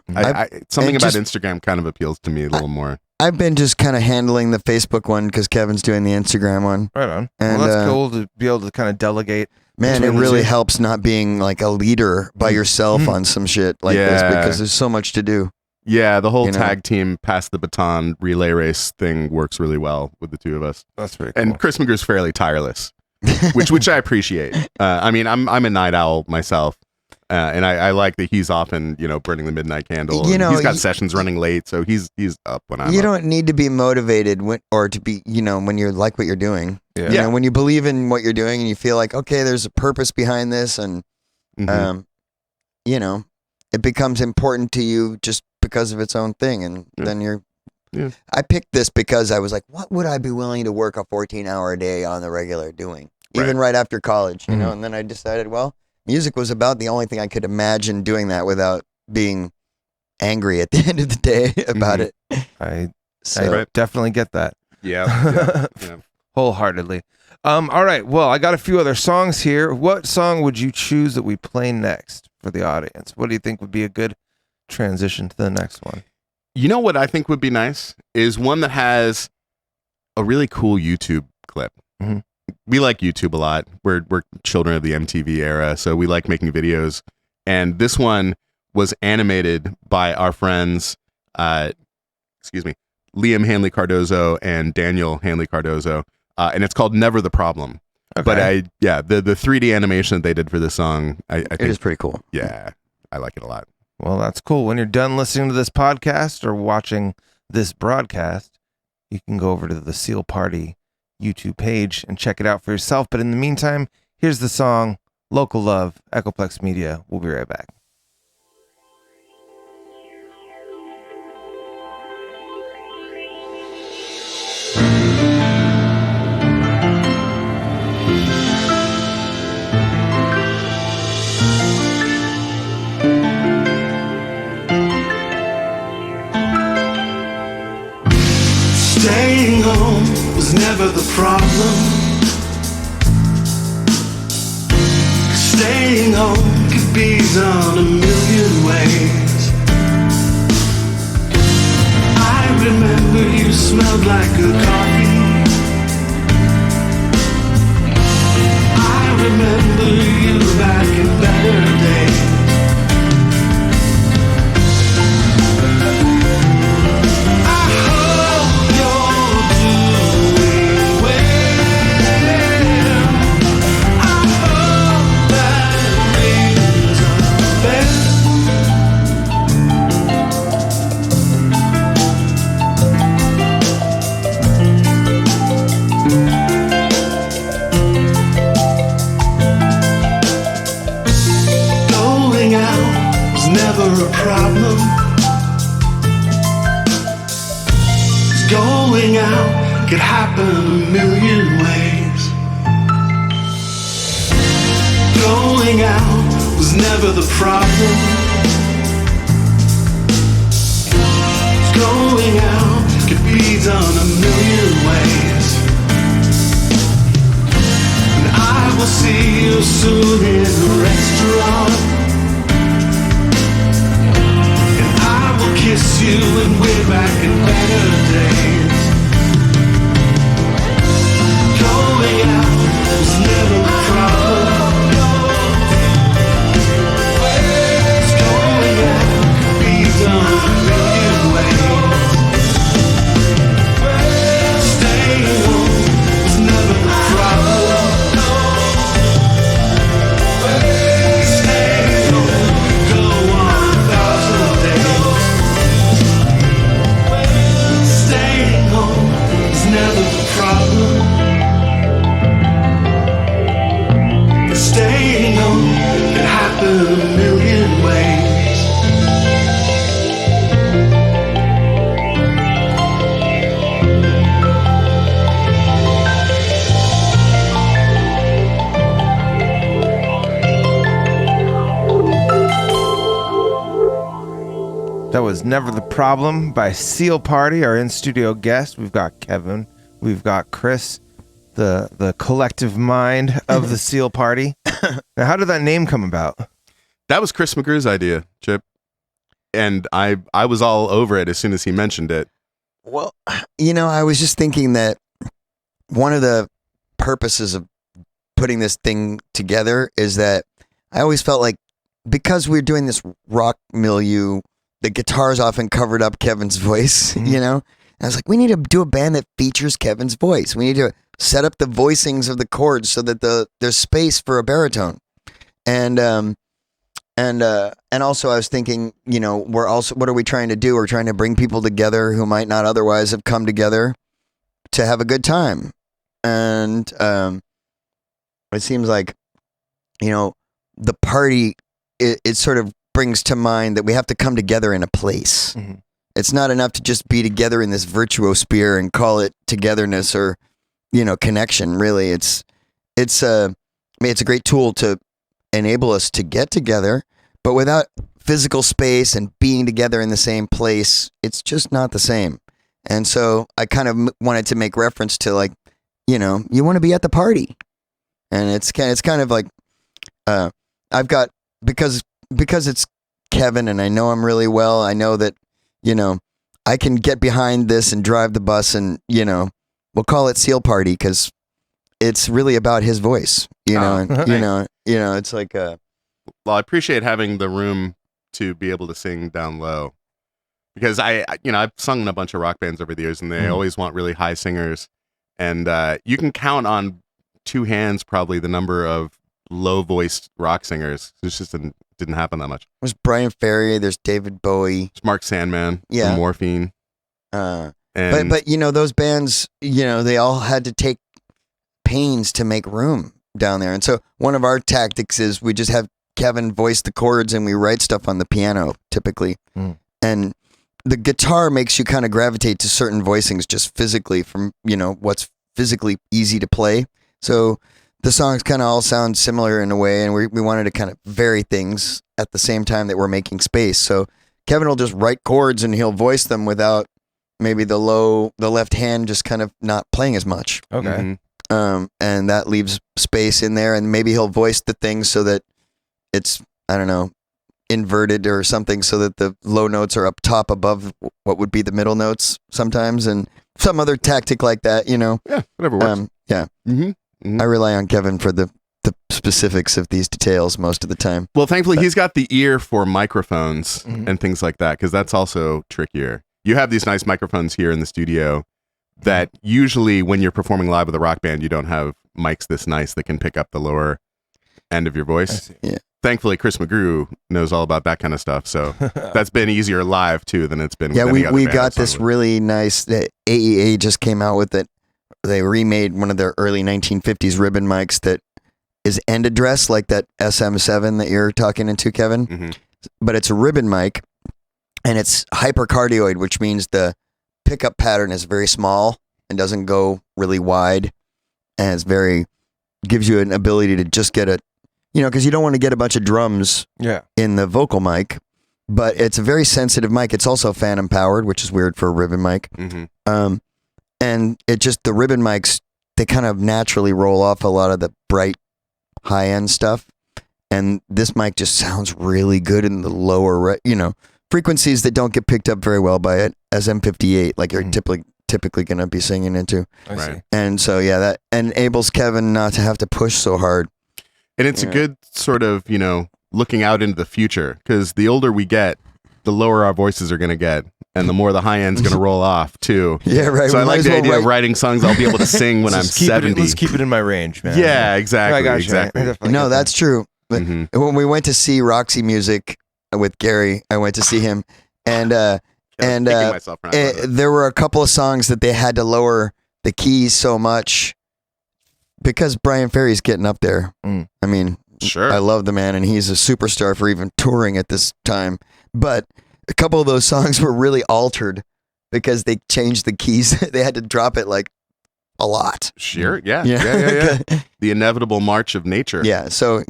Something about Instagram kind of appeals to me a little more. I've been just kind of handling the Facebook one because Kevin's doing the Instagram one. Right on. And, well, that's cool to be able to kind of delegate. Man, it really helps not being like a leader by yourself on some shit like this, because there's so much to do. Yeah, the whole tag team pass the baton relay race thing works really well with the two of us. That's pretty cool. And Chris McGrew's fairly tireless. which I appreciate. I mean, I'm a night owl myself, and I like that he's often burning the midnight candle. He's got sessions running late, so he's up when I'm. You up. Don't need to be motivated or to be when you like what you're doing. Yeah. When you believe in what you're doing and you feel like, okay, there's a purpose behind this, and it becomes important to you just because of its own thing, and then you're. Yeah. I picked this because I was like, what would I be willing to work a 14-hour day on the regular doing? Even right after college, and then I decided, well, music was about the only thing I could imagine doing that without being angry at the end of the day about it. I definitely get that. Yeah. Wholeheartedly. All right. Well, I got a few other songs here. What song would you choose that we play next for the audience? What do you think would be a good transition to the next one? You know what I think would be nice is one that has a really cool YouTube clip. Mm-hmm. We like YouTube a lot. We're children of the MTV era, so we like making videos. And this one was animated by our friends, Liam Hanley Cardozo and Daniel Hanley Cardozo, and it's called Never the Problem. Okay. But the 3D animation that they did for this song, I think it is pretty cool. Yeah, I like it a lot. Well, that's cool. When you're done listening to this podcast or watching this broadcast, you can go over to the Seal Party YouTube page and check it out for yourself. But in the meantime, here's the song Local Love, Echoplex Media. We'll be right back. Staying home was never the problem. Staying home could be done a million ways. I remember you smelled like good coffee. I remember you back in better days. could happen a million ways. Going out was never the problem. Going out could be done a million ways. And I will see you soon in a restaurant. And I will kiss you and we're back in better days. Going out was never the problem. Going out could be done a million ways. Staying home was never the problem. Staying home could go on 1,000 days. Staying home was never the problem. Staying home can happen a million ways. That was Never the Problem by Seal Party, our in-studio guest. We've got Kevin. We've got Chris, the collective mind of the Seal Party. Now, how did that name come about? That was Chris McGrew's idea, Chip. And I was all over it as soon as he mentioned it. Well, I was just thinking that one of the purposes of putting this thing together is that I always felt like because we're doing this rock milieu, the guitars often covered up Kevin's voice, And I was like, we need to do a band that features Kevin's voice. We need to set up the voicings of the chords so that there's space for a baritone. And also I was thinking, what are we trying to do? We're trying to bring people together who might not otherwise have come together to have a good time. And it seems like, the party, it sort of brings to mind that we have to come together in a place. Mm-hmm. It's not enough to just be together in this virtuosphere and call it togetherness or, connection. Really, it's a great tool to enable us to get together, but without physical space and being together in the same place, it's just not the same. And so I kind of wanted to make reference to like, you want to be at the party, and it's kind of like, I've got because it's Kevin and I know him really well. I know that, I can get behind this and drive the bus and, we'll call it Seal Party because it's really about his voice, it's like Well, I appreciate having the room to be able to sing down low because I've sung in a bunch of rock bands over the years and they always want really high singers. And you can count on two hands probably the number of low-voiced rock singers. It just didn't happen that much. There's Brian Ferry. There's David Bowie. There's Mark Sandman from Morphine. But those bands, they all had to take pains to make room down there. And so one of our tactics is we just have Kevin voice the chords and we write stuff on the piano typically. And the guitar makes you kind of gravitate to certain voicings just physically from, what's physically easy to play. So the songs kind of all sound similar in a way, and we wanted to kind of vary things at the same time that we're making space. So Kevin will just write chords and he'll voice them without maybe the left hand just kind of not playing as much. Okay. And that leaves space in there, and maybe he'll voice the things so that it's, I don't know, inverted or something so that the low notes are up top above what would be the middle notes sometimes, and some other tactic like that, Yeah, whatever works. Yeah. I rely on Kevin for the specifics of these details most of the time. Well, thankfully, he's got the ear for microphones and things like that, because that's also trickier. You have these nice microphones here in the studio that usually when you're performing live with a rock band, you don't have mics this nice that can pick up the lower end of your voice. Yeah. Thankfully, Chris McGrew knows all about that kind of stuff, so that's been easier live, too, than it's been with any other we band got I've sung this with. really nice, AEA just came out with it. They remade one of their early 1950s ribbon mics that is end address, like that SM7 that you're talking into, Kevin. But it's a ribbon mic, and it's hypercardioid, which means the pickup pattern is very small. and doesn't go really wide, and it's gives you an ability to just get because you don't want to get a bunch of drums in the vocal mic, but it's a very sensitive mic. It's also phantom powered, which is weird for a ribbon mic. Mm-hmm. And the ribbon mics, they kind of naturally roll off a lot of the bright high end stuff. And this mic just sounds really good in the lower, frequencies that don't get picked up very well by it as M58, like you're typically going to be singing into. I see. And so, that enables Kevin not to have to push so hard. And it's a good sort of, looking out into the future, because the older we get, the lower our voices are going to get, and the more the high end's going to roll off too. Yeah, right. So I like the idea of writing songs I'll be able to sing when I'm 70. Let's keep it in my range, man. Yeah, exactly. I got you. Exactly. I definitely No, get that's true. But when we went to see Roxy Music with Gary, I went to see him, and Kicking myself around about it. there were a couple of songs that they had to lower the keys so much because Brian Ferry's getting up there. Mm. I mean, Sure. I love the man, and he's a superstar for even touring at this time. But a couple of those songs were really altered because they changed the keys. They had to drop it like a lot. Sure. Yeah. Yeah. The inevitable march of nature. Yeah. So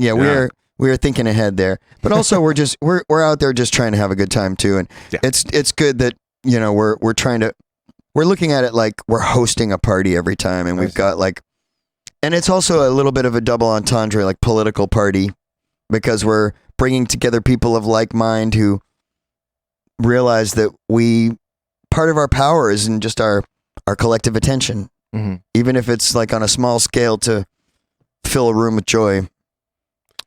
we're thinking ahead there, but also we're out there just trying to have a good time too, and it's good that we're looking at it like we're hosting a party every time, and we've got and it's also a little bit of a double entendre, like political party, because we're bringing together people of like mind who realize that part of our power is in just our collective attention, even if it's like on a small scale to fill a room with joy.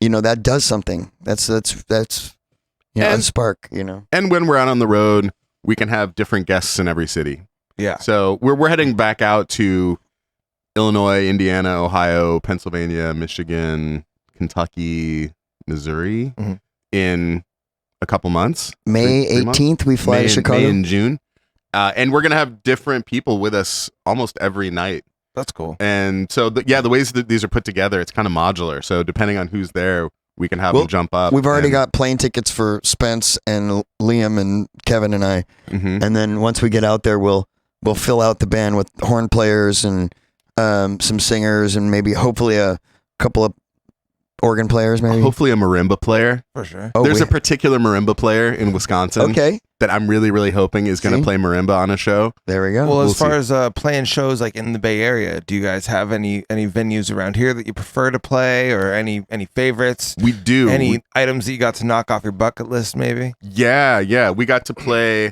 That does something. That's a spark. And when we're out on the road, we can have different guests in every city. Yeah. So we're heading back out to Illinois, Indiana, Ohio, Pennsylvania, Michigan, Kentucky, Missouri in a couple months. May 18th, we fly to Chicago. May and June. And we're going to have different people with us almost every night. That's cool. And so, the ways that these are put together, it's kind of modular. So depending on who's there, we can have them jump up. We've already got plane tickets for Spence and Liam and Kevin and I. Mm-hmm. And then once we get out there, we'll fill out the band with horn players and some singers and maybe hopefully a couple of organ players, maybe. Hopefully a marimba player. For sure. There's a particular marimba player in Wisconsin. Okay. That I'm really, really hoping is going to play marimba on a show. There we go. Well, We'll as far as playing shows like in the Bay Area, do you guys have any venues around here that you prefer to play, or any favorites? We do. Any items that you got to knock off your bucket list, maybe? Yeah. We got to play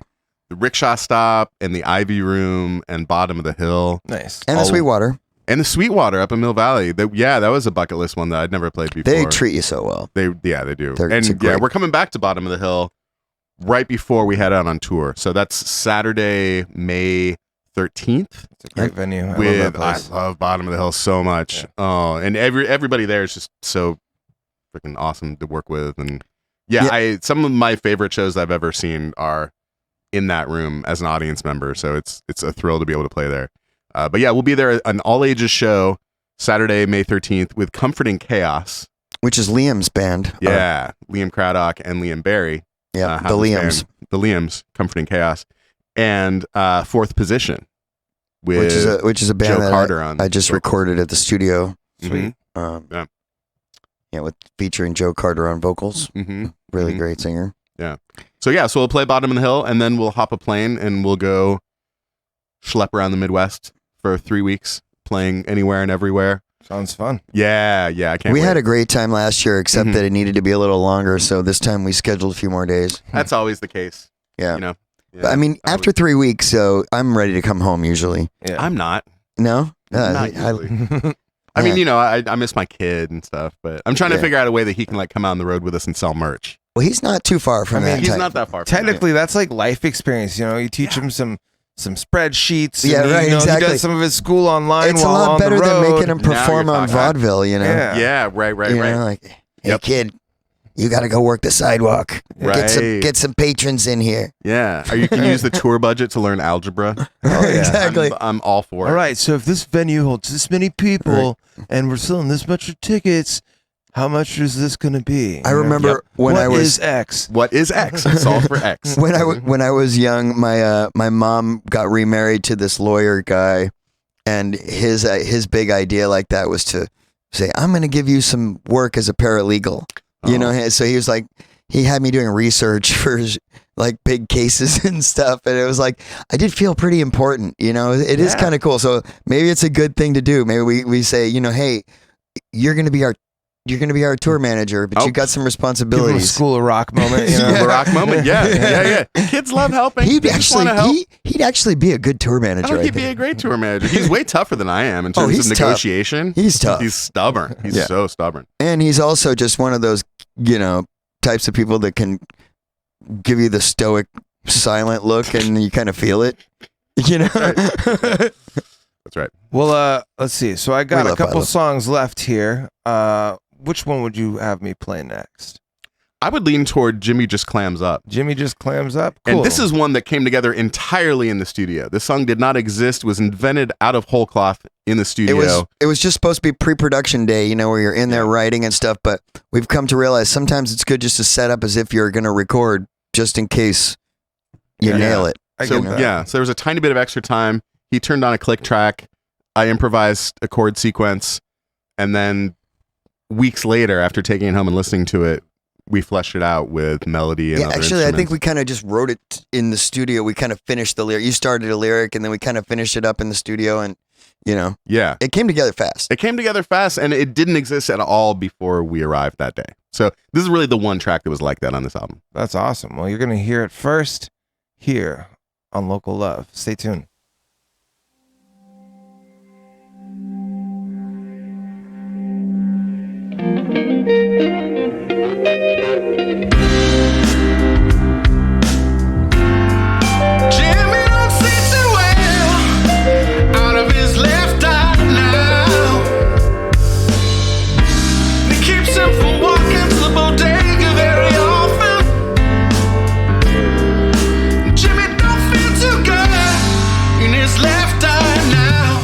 the Rickshaw Stop and the Ivy Room and Bottom of the Hill. Nice. And the Sweetwater. And the Sweetwater up in Mill Valley. That was a bucket list one that I'd never played before. They treat you so well. They do. It's And great. we're coming back to Bottom of the Hill right before we head out on tour. So that's Saturday, May 13th. It's a great venue. I love I that place. love Bottom of the Hill so much. Yeah. Oh, and everybody there is just so freaking awesome to work with. And some of my favorite shows I've ever seen are in that room as an audience member. So it's a thrill to be able to play there. But we'll be there, an all ages show Saturday, May 13th with Comforting Chaos, which is Liam's band. Yeah, Liam Craddock and Liam Barry. Yeah, have the this Liams. band, the Liams, Comforting Chaos, and Fourth Position, with which is a band Joe that Carter on. I just recorded at the studio. Sweet. With featuring Joe Carter on vocals. Mm-hmm. Really great singer. Yeah. So we'll play Bottom of the Hill, and then we'll hop a plane and we'll go schlep around the Midwest for 3 weeks, playing anywhere and everywhere. Sounds fun. Yeah, I can't. We wait. had a great time last year, except that it needed to be a little longer. So this time we scheduled a few more days. That's always the case. Yeah. Yeah, But, I mean, after 3 weeks, so I'm ready to come home usually. Yeah. I'm not. No? Not usually. I mean, I miss my kid and stuff, but I'm trying to figure out a way that he can come out on the road with us and sell merch. Well, he's not too far from that. He's type. not that far. Technically, that's like life experience. You teach him some spreadsheets. Yeah, and right, He exactly. does some of his school online. It's a while lot on better the road. than making him Now perform you're on talking. vaudeville, Yeah. Yeah, right. You know, like, hey, kid, you got to go work the sidewalk. Right. Get some patrons in here. Yeah. Or you can use the tour budget to learn algebra. Oh, yeah. Exactly. I'm all for it. All right, so if this venue holds this many people and we're selling this much of tickets, how much is this going to be? I remember when What I was is X? What is X? Solve for X. when I was young, my mom got remarried to this lawyer guy, And his big idea like that was to say, I'm going to give you some work as a paralegal. You know, so he was like, he had me doing research for like big cases and stuff. And it was like, I did feel pretty important, you know, it is kind of cool. So maybe it's a good thing to do. Maybe we say, you know, hey, you're going to be our tour manager, but you got some Give him a responsibilities. School of Rock moment. You know? The Rock moment. Yeah. Kids love helping. He'd They just wanna help. actually be a good tour I manager. think he'd be a great tour manager. He's way tougher than I am in terms he's of tough. negotiation. He's tough. He's stubborn. He's so stubborn. And he's also just one of those, you know, types of people that can give you the stoic, silent look, and you kind of feel it. You know. That's right. Well, let's see. So I got a couple love. songs left here. Which one would you have me play next? I would lean toward Jimmy Just Clams Up. Jimmy Just Clams Up? Cool. And this is one that came together entirely in the studio. This song did not exist, was invented out of whole cloth in the studio. It was just supposed to be pre-production day, you know, where you're in there writing and stuff, but we've come to realize sometimes it's good just to set up as if you're going to record just in case you nail it. I So get that. yeah, so there was a tiny bit of extra time. He turned on a click track. I improvised a chord sequence, and then weeks later, after taking it home and listening to it, we fleshed it out with melody and other actually, I think instruments. we kind of just wrote it in the studio. We kind of finished the lyric. You started a lyric, and then we kind of finished it up in the studio, and you know, Yeah. it came together fast. It came together fast, and it didn't exist at all before we arrived that day. So this is really the one track that was like that on this album. That's awesome. Well, you're going to hear it first here on Local Love. Stay tuned. Jimmy don't see too well out of his left eye now. It keeps him from walking to the bodega very often. Jimmy don't feel too good in his left eye now.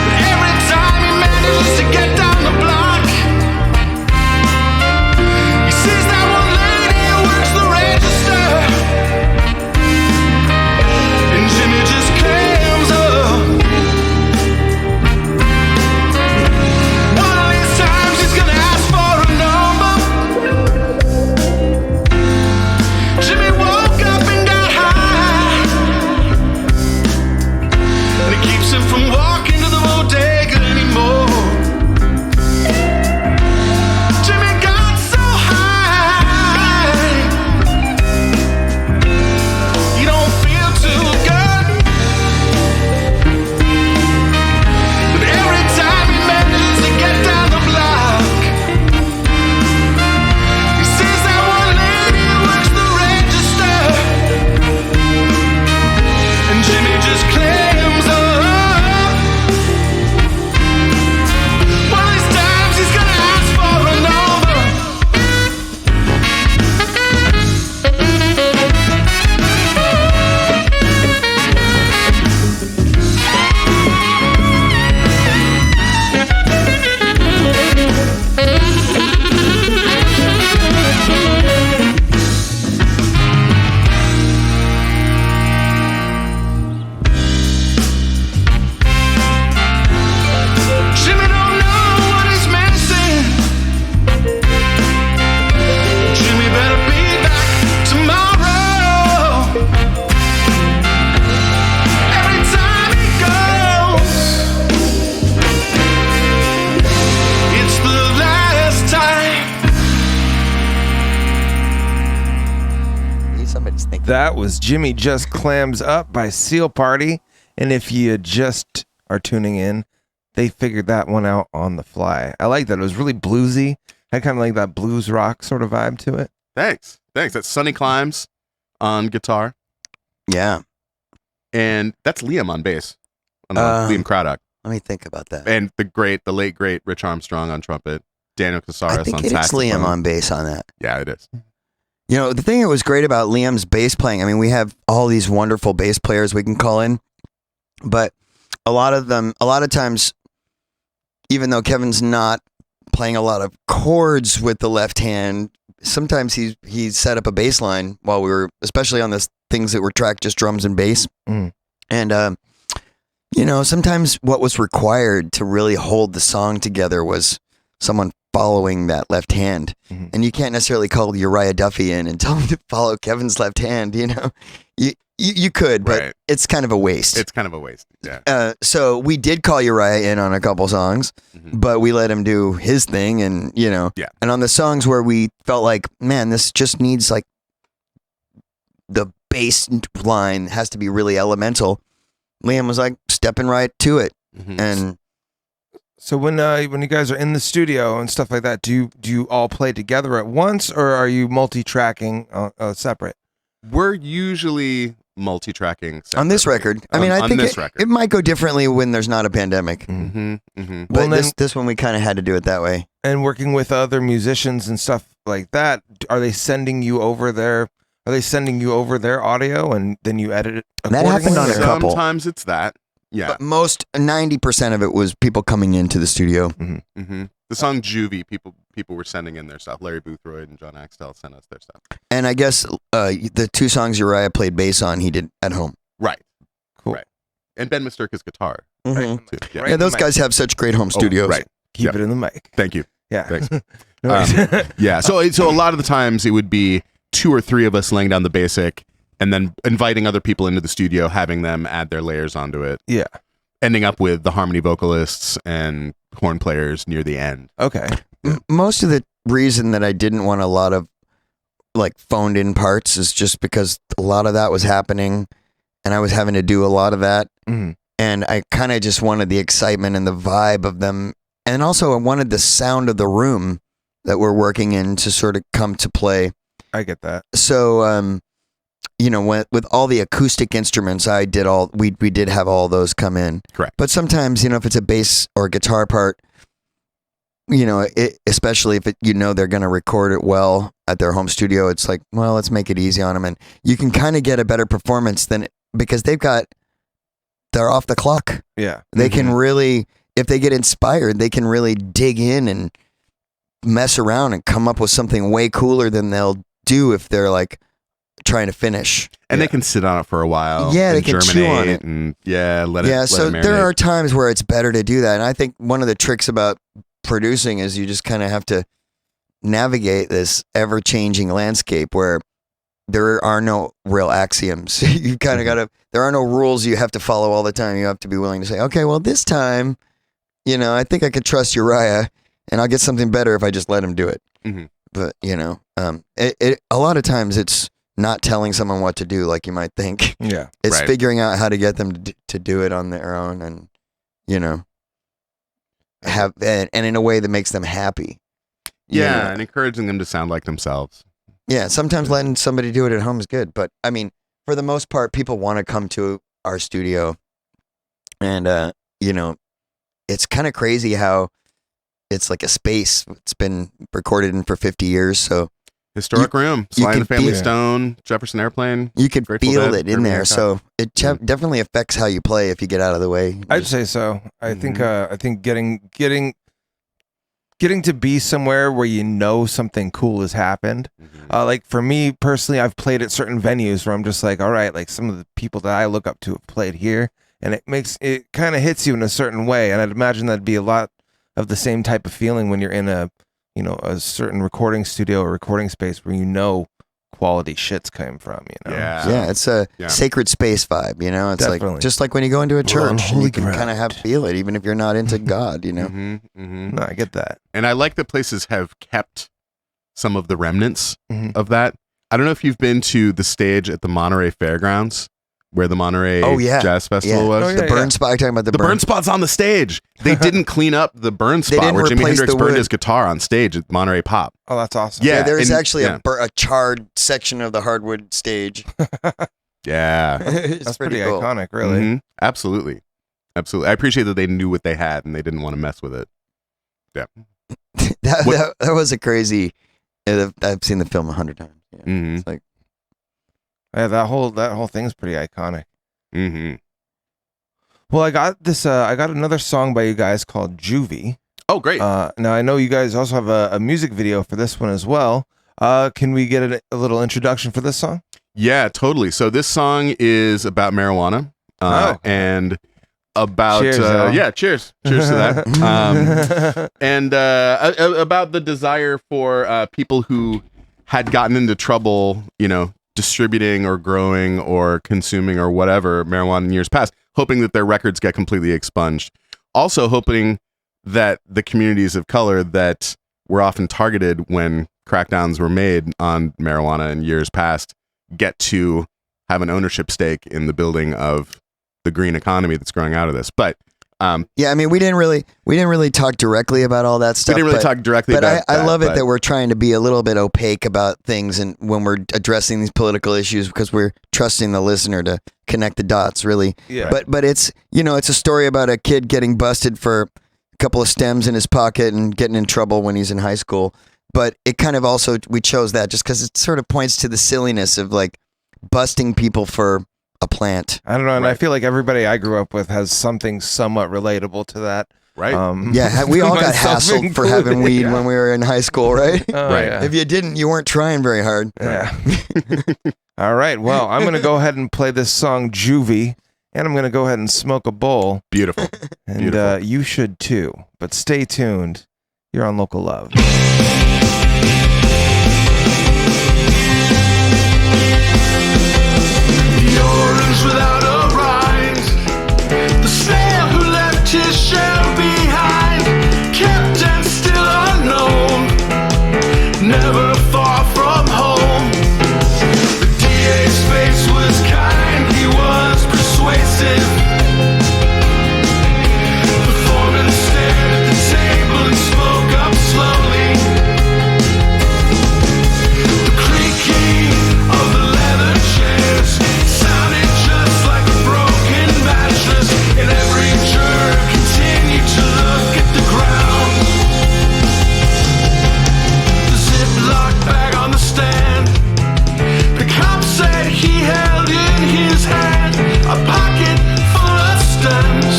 But every time he manages to get down the block, he sees that one lady who works the register, and Jimmy just clams up. One of these times he's gonna ask for a number. Jimmy woke up and got high, and it keeps him from walking to the bodega anymore. Jimmy got so high, he don't feel too good. But every time he manages to get down the block, he sees that one lady who works the register, and Jimmy just clams up. One of these times he's gonna ask for a number. Jimmy don't know what he's missing. Jimmy better be back tomorrow. Every time he goes, it's the last time. Need somebody's thinking. That was Jimmy Just Clams Up by Seal Party. And if you just are tuning in, they figured that one out on the fly. I like that. It was really bluesy. Had kind of like that blues rock sort of vibe to it. Thanks. That's Sonny Climbs on guitar, Yeah. and that's Liam on bass, on Liam Craddock, Let me think about that. and the late great Rich Armstrong on trumpet, Daniel Casares I think on it's saxophone. Liam on bass on that. Yeah, it is. You know, the thing that was great about Liam's bass playing, I mean, we have all these wonderful bass players we can call in, but a lot of times, even though Kevin's not playing a lot of chords with the left hand, sometimes he set up a bass line while we were, especially on this things that were tracked just drums and bass. Mm. And sometimes what was required to really hold the song together was someone following that left hand. Mhm. And you can't necessarily call Uriah Duffy in and tell him to follow Kevin's left hand. You could, but Right. it's kind of a waste. It's kind of a waste. Yeah. So we did call Uriah in on a couple songs, Mhm. but we let him do his thing, and Yeah. and on the songs where we felt like, man, this just needs like the bass line has to be really elemental. Liam was like stepping right to it, Mhm. and So when you guys are in the studio and stuff like that, do you all play together at once, or are you multi-tracking separate? We're usually multi-tracking on this separately. record, I mean, I on think this it record. might go differently when there's not a pandemic, Mm-hmm, mm-hmm. but Well, then- this one we kind of had to do it that way. And working with other musicians and stuff like that, are they sending you over their audio and then you edit it That happened on a accordingly, or- couple. Sometimes it's that. Yeah. But most 90% of it was people coming into the studio. Mm-hmm. The song Juvie, people were sending in their stuff. Larry Boothroyd and John Axtell sent us their stuff. And I guess the two songs Uriah played bass on, he did at home. Right. Cool. Right. And Ben Misterka's guitar. Mhm. Too. Yeah. Right Yeah, in the those mic. guys have such great home studios. Oh, right. Keep Yep. it in the mic. Thank you. Yeah. Thanks. No worries. Yeah. So a lot of the times it would be 2 or 3 of us laying down the basic and then inviting other people into the studio, having them add their layers onto it. Yeah. Ending up with the harmony vocalists and horn players near the end. Okay. Most of the reason that I didn't want a lot of like phoned in parts is just because a lot of that was happening and I was having to do a lot of that. Mhm. And I kind of just wanted the excitement and the vibe of them. And also I wanted the sound of the room that we're working in to sort of come to play. I get that. So, with all the acoustic instruments, we did have all those come in. Correct. But sometimes, if it's a bass or a guitar part, especially if they're going to record it well at their home studio, it's like, well, let's make it easy on them. And you can kind of get a better performance because they're off the clock. Yeah. They can really, if they get inspired, they can really dig in and mess around and come up with something way cooler than they'll do if they're like trying to finish. And they can sit on it for a while. Yeah, they and can chew germinate on it. And let it Yeah, let so it there marinate. are times where it's better to do that. And I think one of the tricks about producing is you just kind of have to navigate this ever-changing landscape where there are no real axioms. You kind of got to, there are no rules you have to follow all the time. You have to be willing to say, okay, well, this time, I think I could trust Uriah and I'll get something better if I just let him do it. Mhm. But, a lot of times it's not telling someone what to do like you might think. Yeah. It's Right. figuring out how to get them to do it on their own and, have, and in a way that makes them happy. Yeah, and encouraging them to sound like themselves. Yeah, sometimes letting somebody do it at home is good, but I mean, for the most part, people want to come to our studio, and it's kind of crazy how it's like a space. It's been recorded in for 50 years, so Historic room. you Sly and can the Family feel- Stone, Jefferson Airplane. you can Grateful feel Dead, it in Urban there. Hip Hop. So it definitely affects how you play if you get out of the way. I'd say so. I think getting to be somewhere where something cool has happened. Mhm. Like for me personally, I've played at certain venues where I'm just like, all right, like some of the people that I look up to have played here, and it kind of hits you in a certain way. And I'd imagine that'd be a lot of the same type of feeling when you're in a certain recording studio or recording space where quality shit's coming from. Yeah. Yeah, it's a Yeah. sacred space vibe, It's Definitely. like just like when you go into a on church, and holy you can kind of ground. feel it, even if you're not into God, Mhm, mhm. No, I get that. And I like that places have kept some of the remnants Mhm. of that. I don't know if you've been to the stage at the Monterey Fairgrounds where the Monterey Oh, yeah. Jazz Festival Yeah. was. Oh, yeah. The burn spot. You're talking about The burn spot's on the stage. They didn't clean up the burn spot didn't where Jimi replace Hendrix the burned wood. his guitar on stage at Monterey Pop. Oh, that's awesome. Yeah, There is and- actually yeah. a charred section of the hardwood stage. Yeah. It's That's pretty cool. iconic, really. Mhm. Absolutely. Absolutely. I appreciate that they knew what they had and they didn't want to mess with it. that was a crazy. I've seen the film 100 times. Yeah. Mhm. It's like Yeah, that whole thing's pretty iconic. Mm-hmm. Well, I got this. I got another song by you guys called Juvie. Oh, great. Now I know you guys also have a music video for this one as well. Can we get a little introduction for this song? Yeah, totally. So this song is about marijuana. and about Cheers, Al. cheers to that. And about the desire for people who had gotten into trouble, distributing or growing or consuming or whatever marijuana in years past, hoping that their records get completely expunged. Also hoping that the communities of color that were often targeted when crackdowns were made on marijuana in years past get to have an ownership stake in the building of the green economy that's growing out of this. But yeah, I mean, we didn't really talk directly about all that stuff. we didn't really talk directly but about I love it but- that we're trying to be a little bit opaque about things, and when we're addressing these political issues, because we're trusting the listener to connect the dots, really. Yeah. But it's it's a story about a kid getting busted for a couple of stems in his pocket and getting in trouble when he's in high school. But it kind of also, we chose that just because it sort of points to the silliness of like busting people for a plant. I don't know, and I Right. feel like everybody I grew up with has something somewhat relatable to that. right? Yeah, we all got myself hassled for having included, weed yeah. when we were in high school, right? Oh, Right. yeah. If you didn't, you weren't trying very hard. Yeah. All right. Well, I'm going to go ahead and play this song, Juvie, and I'm going to go ahead and smoke a bowl. Beautiful. And Beautiful. you should too. But stay tuned. You're on Local Love. The orange without a rind, the snail who left his shell behind, kept and still unknown, never far from home. The DA's face was kind, he was persuasive. The foreman stared at the table and spoke up slowly. The creaking of the leather chairs sounded just like a broken mattress, and every juror continued to look at the ground. The Ziploc bag on the stand, the cop said he held in his hand a pocket full of stems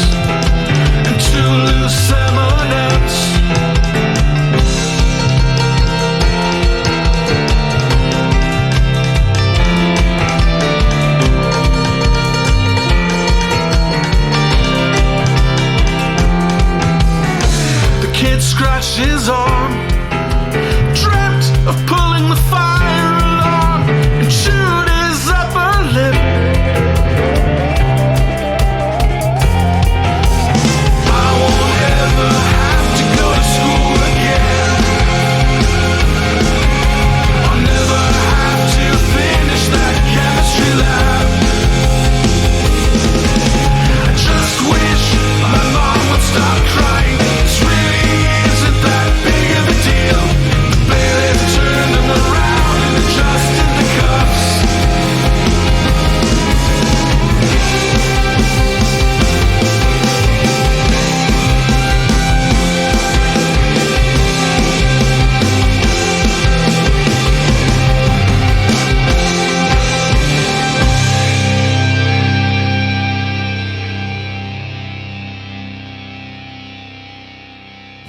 and 2 loose M&Ms. The kid scratched his arm, dreamt of pulling the fire alarm, and chewed his upper lip. I won't ever have to go to school again. I'll never have to finish that chemistry lab. I just wish my mom would stop crying. This really isn't that big of a deal. The bailiff turned him around and adjusted the cuffs.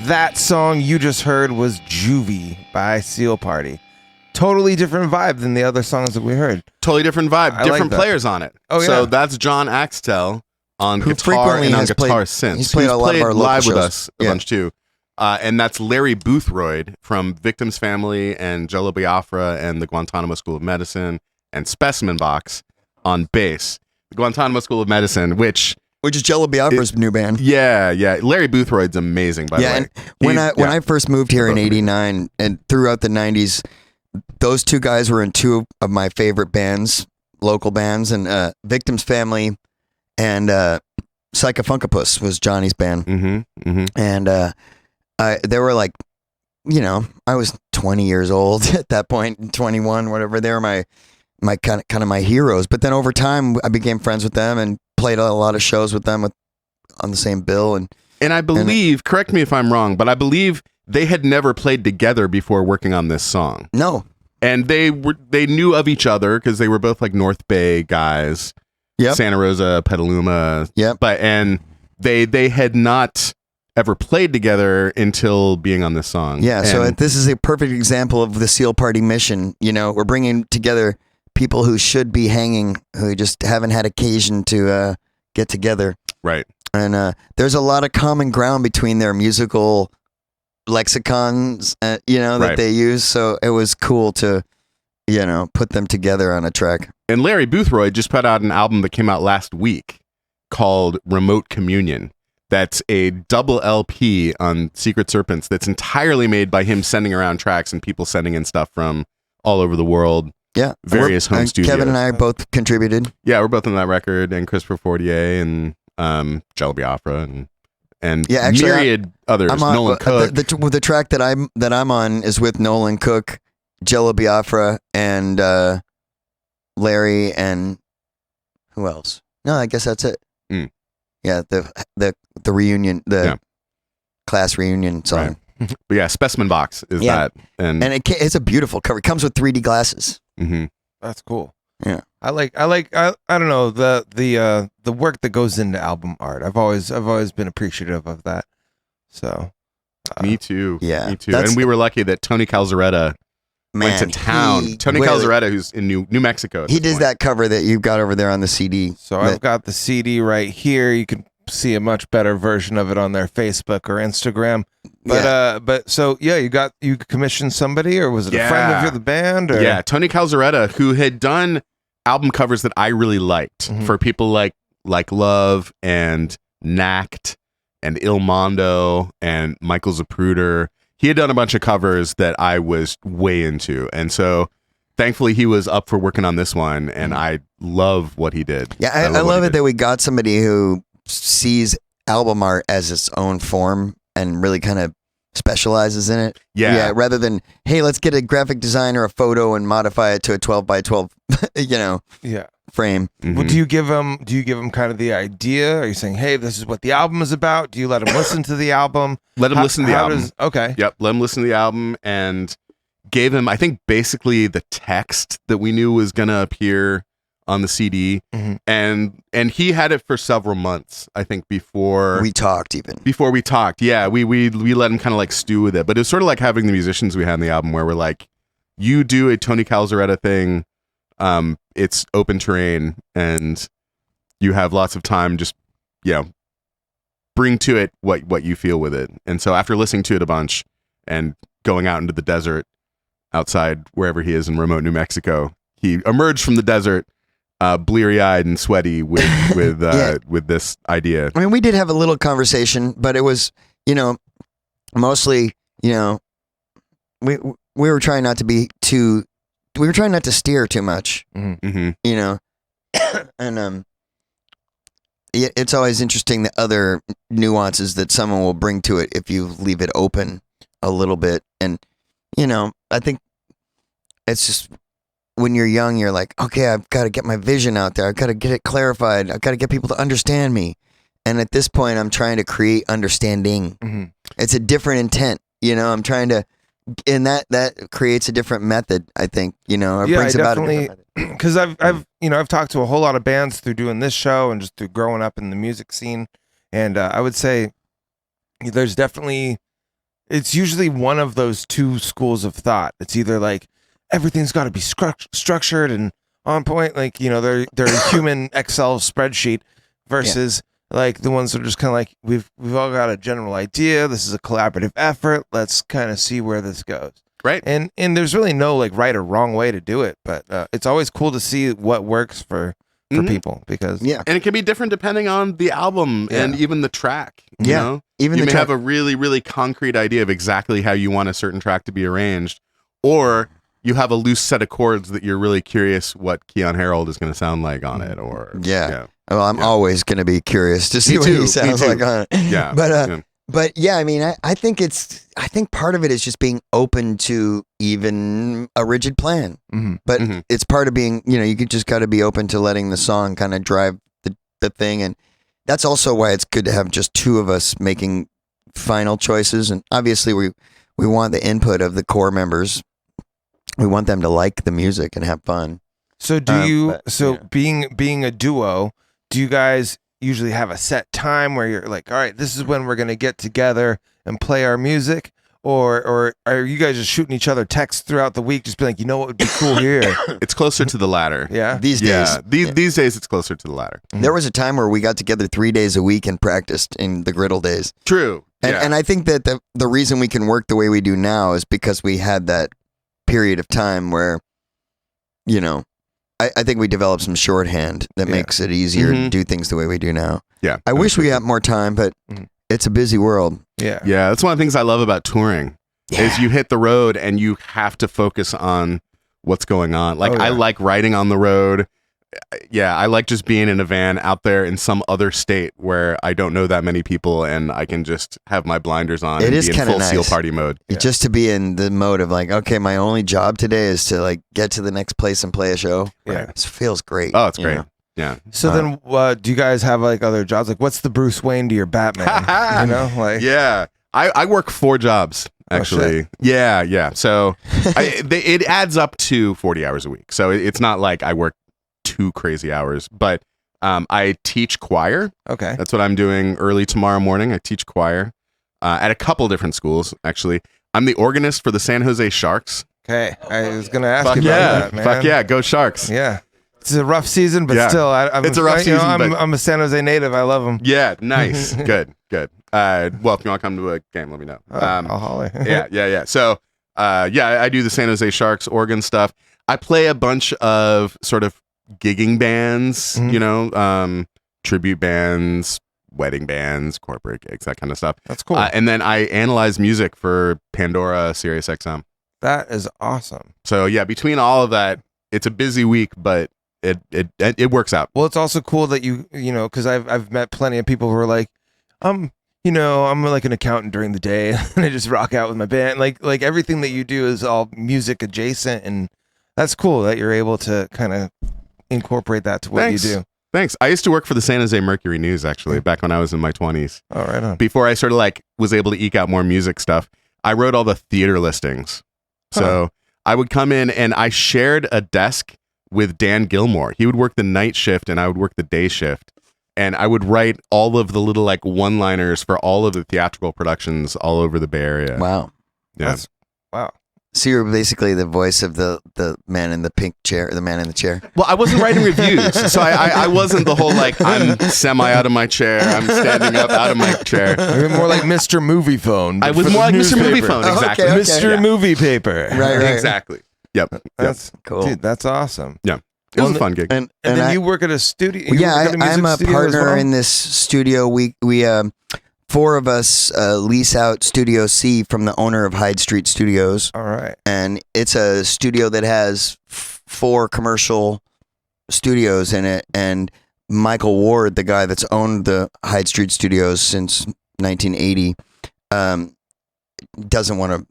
That song you just heard was Juvie by Seal Party. Totally different vibe than the other songs that we heard. Totally different vibe. I like Different that. players on it. Oh, So yeah. that's John Axtell on Who guitar frequently and on has guitar played- synths. he's played a lot of our local live with shows. us a Yeah. bunch too. And that's Larry Boothroyd from Victims Family and Jello Biafra and the Guantanamo School of Medicine and Specimen Box on bass. The Guantanamo School of Medicine, which Which is Jello Biafra's new band. yeah. Larry Boothroyd's amazing, by the way. And when He's- when yeah. I first moved here in '89 and throughout the '90s, those two guys were in 2 of my favorite bands, local bands, and Victims Family and Psychofunkapus was Johnny's band, and they were like, I was 20 years old at that point, 21, whatever. They were my kind of my heroes. But then over time, I became friends with them and played a lot of shows with them on the same bill. And I believe, correct me if I'm wrong, but I believe they had never played together before working on this song. No, And they knew of each other because they were both like North Bay guys. Yep. Santa Rosa, Petaluma. Yep. And they had not ever played together until being on this song. Yeah, so And- this is a perfect example of the Seal Party mission. We're bringing together people who should be hanging, who just haven't had occasion to get together. Right. And there's a lot of common ground between their musical lexicons, that Right. they use. So it was cool to, put them together on a track. And Larry Boothroyd just put out an album that came out last week called Remote Communion. That's a double LP on Secret Serpents that's entirely made by him sending around tracks and people sending in stuff from all over the world. Yeah. Various home studios. Kevin and I both contributed. Yeah, we're both on that record, and Christopher Fortier and Jello Biafra and Yeah, actually, myriad others. I'm on, Nolan Cook. The track that I'm on is with Nolan Cook, Jello Biafra, and Larry, and who else? No, I guess that's it. Mm. Yeah, the reunion, class reunion song. Right. But yeah, Specimen Box is Yeah. that, and It's a beautiful cover. It comes with 3D glasses. mhm. That's cool. Yeah. I don't know, the work that goes into album art. I've always been appreciative of that. So Me too. Yeah, Me too. that's- And we were lucky that Tony Calzaretta went to town. Tony Calzaretta, who's in New Mexico. at He this does point. that cover that you've got over there on the CD. So I've got the CD right here. You can see a much better version of it on their Facebook or Instagram. But you commissioned somebody, or was it a friend Yeah. of the band? Or? Yeah, Tony Calzaretta, who had done album covers that I really liked Mhm. for people like Love and Knacked and Il Mondo and Michael Zapruder. He had done a bunch of covers that I was way into, and so thankfully he was up for working on this one, and I love what he did. Yeah, I what love he it that we got somebody who sees album art as its own form and really kind of specializes in it. Yeah. Rather than, hey, let's get a graphic design or a photo and modify it to a 12 by 12, Yeah. frame. Mhm. Well, do you give them kind of the idea? Are you saying, hey, this is what the album is about? Do you let them listen to the album? Let him listen to the album. Okay. Yep, let him listen to the album, and gave him, I think, basically the text that we knew was gonna appear on the CD, Mhm. and he had it for several months, I think, before We talked even. we talked. Yeah, we let him kind of like stew with it, but it's sort of like having the musicians we had in the album, where we're like, you do a Tony Calzaretta thing, it's open terrain, and you have lots of time, just bring to it what you feel with it. And so after listening to it a bunch and going out into the desert outside wherever he is in remote New Mexico, he emerged from the desert bleary-eyed and sweaty with Yeah. with this idea. I mean, we did have a little conversation, but it was, mostly, we were trying not to be too, we were trying not to steer too much, Mm-hmm. and it's always interesting the other nuances that someone will bring to it if you leave it open a little bit. And I think it's just, when you're young, you're like, okay, I've got to get my vision out there. I've got to get it clarified. I've got to get people to understand me. And at this point, I'm trying to create understanding. Mhm. It's a different intent, I'm trying to, and that creates a different method, I think, or Yeah, brings I about a definitely, different method. because I've talked to a whole lot of bands through doing this show and just through growing up in the music scene, and I would say there's definitely, it's usually one of those two schools of thought. It's either like everything's got to be structured and on point, like they're a human Excel spreadsheet, versus like the ones that are just kind of like, we've all got a general idea. This is a collaborative effort. Let's kind of see where this goes. Right. And there's really no like right or wrong way to do it, but it's always cool to see what works for Mhm. people, because Yeah. And it can be different depending on the album and even the track. You Yeah. know? Even You the may track- have a really, really concrete idea of exactly how you want a certain track to be arranged, or you have a loose set of chords that you're really curious what Keon Harold is going to sound like on it, or Yeah. Well, I'm always going to be curious to see Me what too, he sounds me too. like on it. Yeah. But yeah, I mean, I think part of it is just being open to even a rigid plan. Mhm. But Mhm. it's part of being, you just got to be open to letting the song kind of drive the thing. And that's also why it's good to have just two of us making final choices. And obviously we want the input of the core members. We want them to like the music and have fun. So But, being a duo, do you guys usually have a set time where you're like, all right, this is when we're going to get together and play our music? or are you guys just shooting each other texts throughout the week, just being like, you know what would be cool here? It's closer to the latter. Yeah. These days. Yeah, these days it's closer to the latter. There was a time where we got together 3 days a week and practiced in the griddle days. True. And I think that the reason we can work the way we do now is because we had that period of time where, you know, I think we developed some shorthand that makes it easier to do things the way we do now. Yeah. I wish we had more time, but it's a busy world. Yeah. Yeah, that's one of the things I love about touring is you hit the road and you have to focus on what's going on. Like I like riding on the road. Yeah, I like just being in a van out there in some other state where I don't know that many people and I can just have my blinders on It and is be in kinda full seal nice. party mode. Just to be in the mode of like, okay, my only job today is to like get to the next place and play a show. Yeah. It feels great. Oh, it's you great. know? Yeah. So then, do you guys have like other jobs? Like, what's the Bruce Wayne to your Batman? You know, like, Yeah. I work 4 jobs actually. shit. Yeah. So it adds up to 40 hours a week. So it's not like I work 2 crazy hours, but I teach choir. okay, That's what I'm doing early tomorrow morning. I teach choir at a couple different schools, actually. I'm the organist for the San Jose Sharks. okay. I was gonna ask Fuck you about yeah. that, man. Fuck yeah. Go Sharks. Yeah. It's a rough season, but Yeah. still, I'm It's a rough you know, season, but- I'm a San Jose native. I love them. Yeah. Nice. Good. Well, if you want to come to a game, let me know. I'll holler. yeah. So, I do the San Jose Sharks organ stuff. I play a bunch of sort of gigging bands, you know, tribute bands, wedding bands, corporate gigs, that kind of stuff. That's cool. And then I analyze music for Pandora, Sirius XM. That is awesome. So yeah, between all of that, it's a busy week, but it works out. Well, it's also cool that you know, because I've met plenty of people who are like, you know, I'm like an accountant during the day, and I just rock out with my band. Like everything that you do is all music adjacent, and that's cool that you're able to kind of incorporate that to what Thanks. you do. Thanks. I used to work for the San Jose Mercury News actually back when I was in my 20s. Oh, right on. Before I sort of like was able to eke out more music stuff, I wrote all the theater listings. So I would come in and I shared a desk with Dan Gilmore. He would work the night shift and I would work the day shift. And I would write all of the little like one-liners for all of the theatrical productions all over the Bay Area. Wow. Yeah. Wow. So you're basically the voice of the man in the pink chair, the man in the chair. Well, I wasn't writing reviews, so I wasn't the whole like I'm semi out of my chair, I'm standing up out of my chair. You're more like Mr. Movie Phone. I but was for more the like Mr. Movie newspaper. Phone, Oh, exactly. okay. Mr. Movie Paper. Right. Exactly. Yep. That's Cool. dude. That's awesome. Yeah. It was a fun gig. And And then I, you work at a studio. well, you yeah, work at a music I'm a studio as partner well? in this studio. We 4 of us lease out Studio C from the owner of Hyde Street Studios, All right. and it's a studio that has 4 commercial studios in it. And Michael Ward, the guy that's owned the Hyde Street Studios since 1980, doesn't want to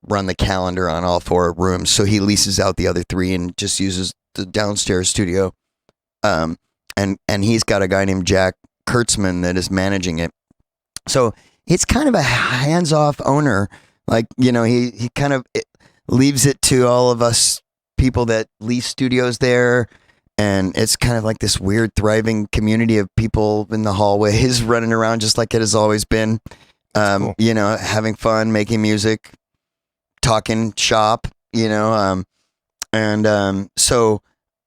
run the calendar on all 4 rooms, so he leases out the other 3 and just uses the downstairs studio. And he's got a guy named Jack Kurtzman that is managing it. So it's kind of a hands-off owner. Like, you know, he kind of leaves it to all of us people that lease studios there. And it's kind of like this weird, thriving community of people in the hallways running around just like it has always been. Cool. You know, having fun, making music, talking shop, you know. So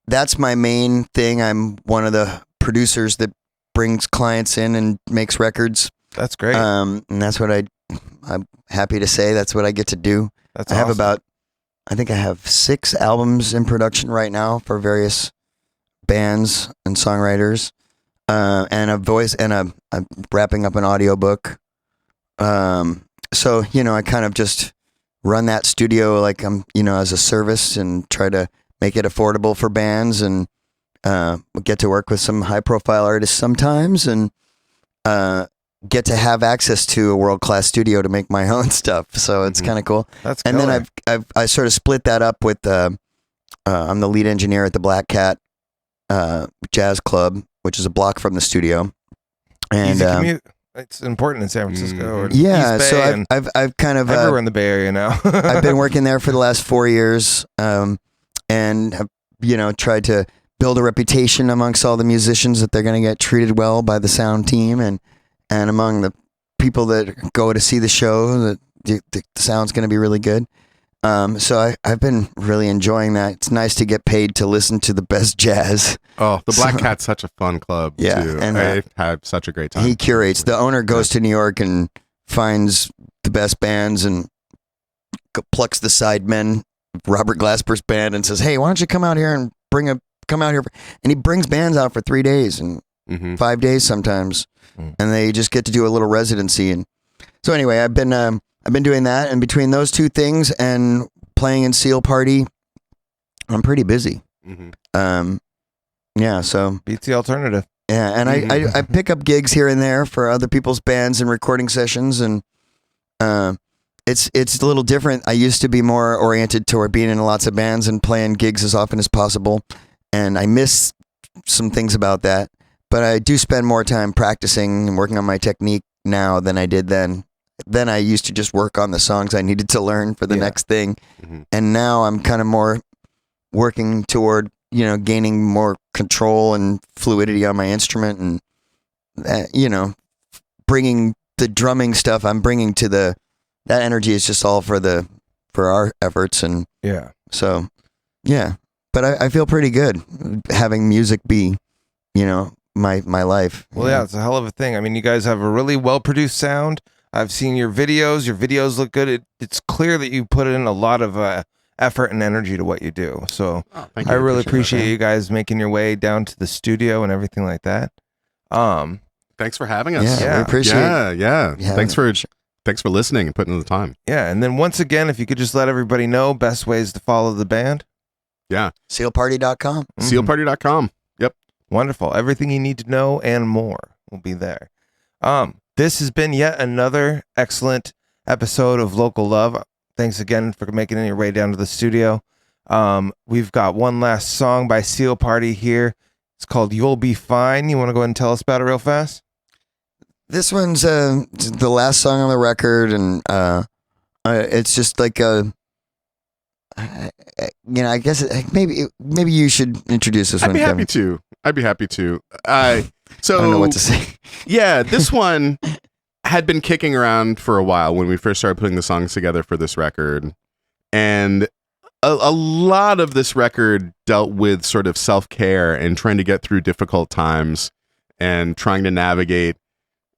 that's my main thing. I'm one of the producers that brings clients in and makes records. That's great. And that's what I'm happy to say that's what I get to do. That's I have awesome. I think I have 6 albums in production right now for various bands and songwriters, and a voice, and I'm wrapping up an audiobook. So, you know, I kind of just run that studio like I'm, you know, as a service and try to make it affordable for bands, and get to work with some high profile artists sometimes, and get to have access to a world-class studio to make my own stuff. So it's kind of cool. That's And killer. then I sort of split that up with I'm the lead engineer at the Black Cat Jazz Club, which is a block from the studio. And Easy commute. It's important in San Francisco. Or yeah, East Bay so and I've kind of everywhere in the Bay Area now. I've been working there for the last 4 years, and have, you know, tried to build a reputation amongst all the musicians that they're going to get treated well by the sound team, and among the people that go to see the show, that the sound's going to be really good. So I've been really enjoying that. It's nice to get paid to listen to the best jazz. Oh, the Black Cat's such a fun club, Yeah, too. and, I had such a great time. He curates. The owner goes to New York and finds the best bands and plucks the sidemen, Robert Glasper's band, and says, "Hey, why don't you come out here and come out here?" And he brings bands out for 3 days and 5 days sometimes, and they just get to do a little residency. And so anyway, I've been doing that, and between those two things and playing in Seal Party, I'm pretty busy. Yeah, so Beats the alternative. yeah, and I pick up gigs here and there for other people's bands and recording sessions, and it's a little different. I used to be more oriented toward being in lots of bands and playing gigs as often as possible, and I miss some things about that. But I do spend more time practicing and working on my technique now than I did then. Then I used to just work on the songs I needed to learn for the next thing, and now I'm kind of more working toward gaining more control and fluidity on my instrument, and bringing the drumming stuff I'm bringing to that energy is just all for our efforts, and so yeah. But I feel pretty good having music be my life. Well, yeah, it's a hell of a thing. I mean, you guys have a really well produced sound. I've seen your videos. Your videos look good. It's clear that you put in a lot of effort and energy to what you do. So I really appreciate you guys making your way down to the studio and everything like that. Thanks for having us. Yeah, we appreciate it. Yeah. Thanks for listening and putting in the time. Yeah, and then once again, if you could just let everybody know best ways to follow the band. Yeah. Sealparty.com. Sealparty.com. Yep. Wonderful. Everything you need to know and more will be there. This has been yet another excellent episode of Local Love. Thanks again for making your way down to the studio. We've got one last song by Seal Party here. It's called You'll Be Fine. You want to go ahead and tell us about it real fast? This one's the last song on the record, and it's just like I guess maybe you should introduce this one. I'd be happy to. So I don't know what to say. Yeah, this one had been kicking around for a while when we first started putting the songs together for this record, and a lot of this record dealt with sort of self-care and trying to get through difficult times and trying to navigate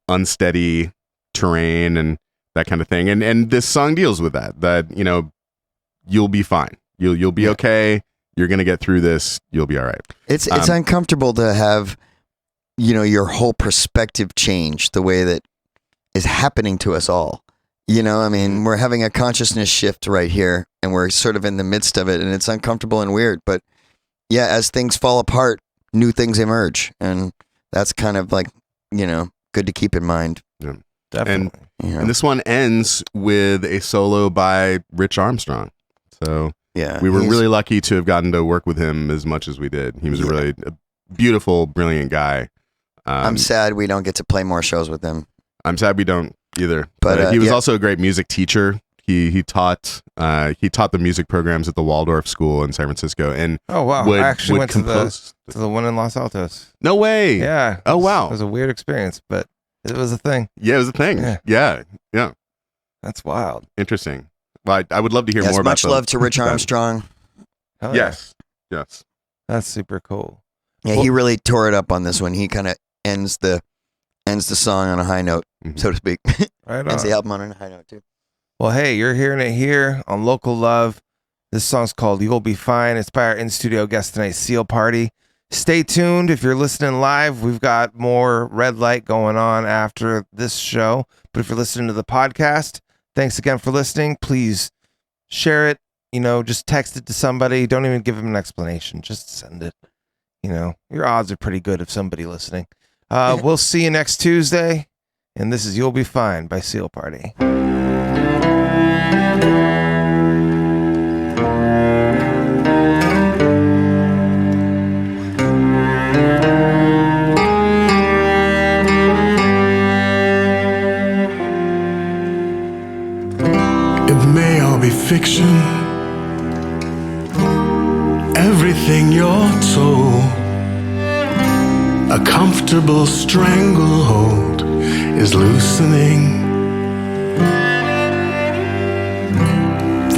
unsteady terrain and that kind of thing. And this song deals with that you'll be fine. You'll be okay. You're going to get through this. You'll be all right. It's uncomfortable to have, your whole perspective change the way that is happening to us all. I mean, we're having a consciousness shift right here, and we're sort of in the midst of it, and it's uncomfortable and weird. But yeah, as things fall apart, new things emerge, and that's kind of like, good to keep in mind. Yeah. Definitely. And this one ends with a solo by Rich Armstrong. So yeah, we were really lucky to have gotten to work with him as much as we did. He was a really beautiful, brilliant guy. I'm sad we don't get to play more shows with him. I'm sad we don't either. But he was also a great music teacher. He taught the music programs at the Waldorf School in San Francisco. And oh wow, I actually went to the one in Los Altos. No way. Yeah. Oh wow, it was a weird experience, but it was a thing. Yeah, it was a thing. Yeah. That's wild. Interesting. Well, I would love to hear more about much love to Rich Armstrong. Hell yes. That's super cool. Yeah, he really tore it up on this one. He kind of ends the song on a high note, so to speak. Right ends on. the album on a high note too. Well, hey, you're hearing it here on Local Love. This song's called You'll Be Fine. It's by our in-studio guest tonight, Seal Party. Stay tuned. If you're listening live, we've got more red light going on after this show. But if you're listening to the podcast, thanks again for listening. Please share it. Just text it to somebody. Don't even give them an explanation. Just send it. Your odds are pretty good of somebody listening. We'll see you next Tuesday. And this is You'll Be Fine by Seal Party. It may all be fiction, everything you're told. A comfortable stranglehold is loosening.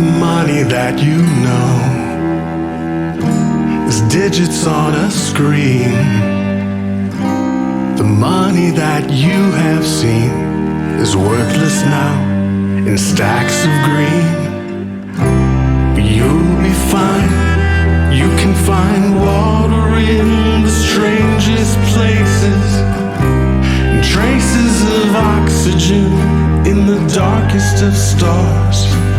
money that you know is digits on a screen. The money that you have seen is worthless now in stacks of green. But you'll be fine. You can find water in the strangest places, and traces of oxygen in the darkest of stars.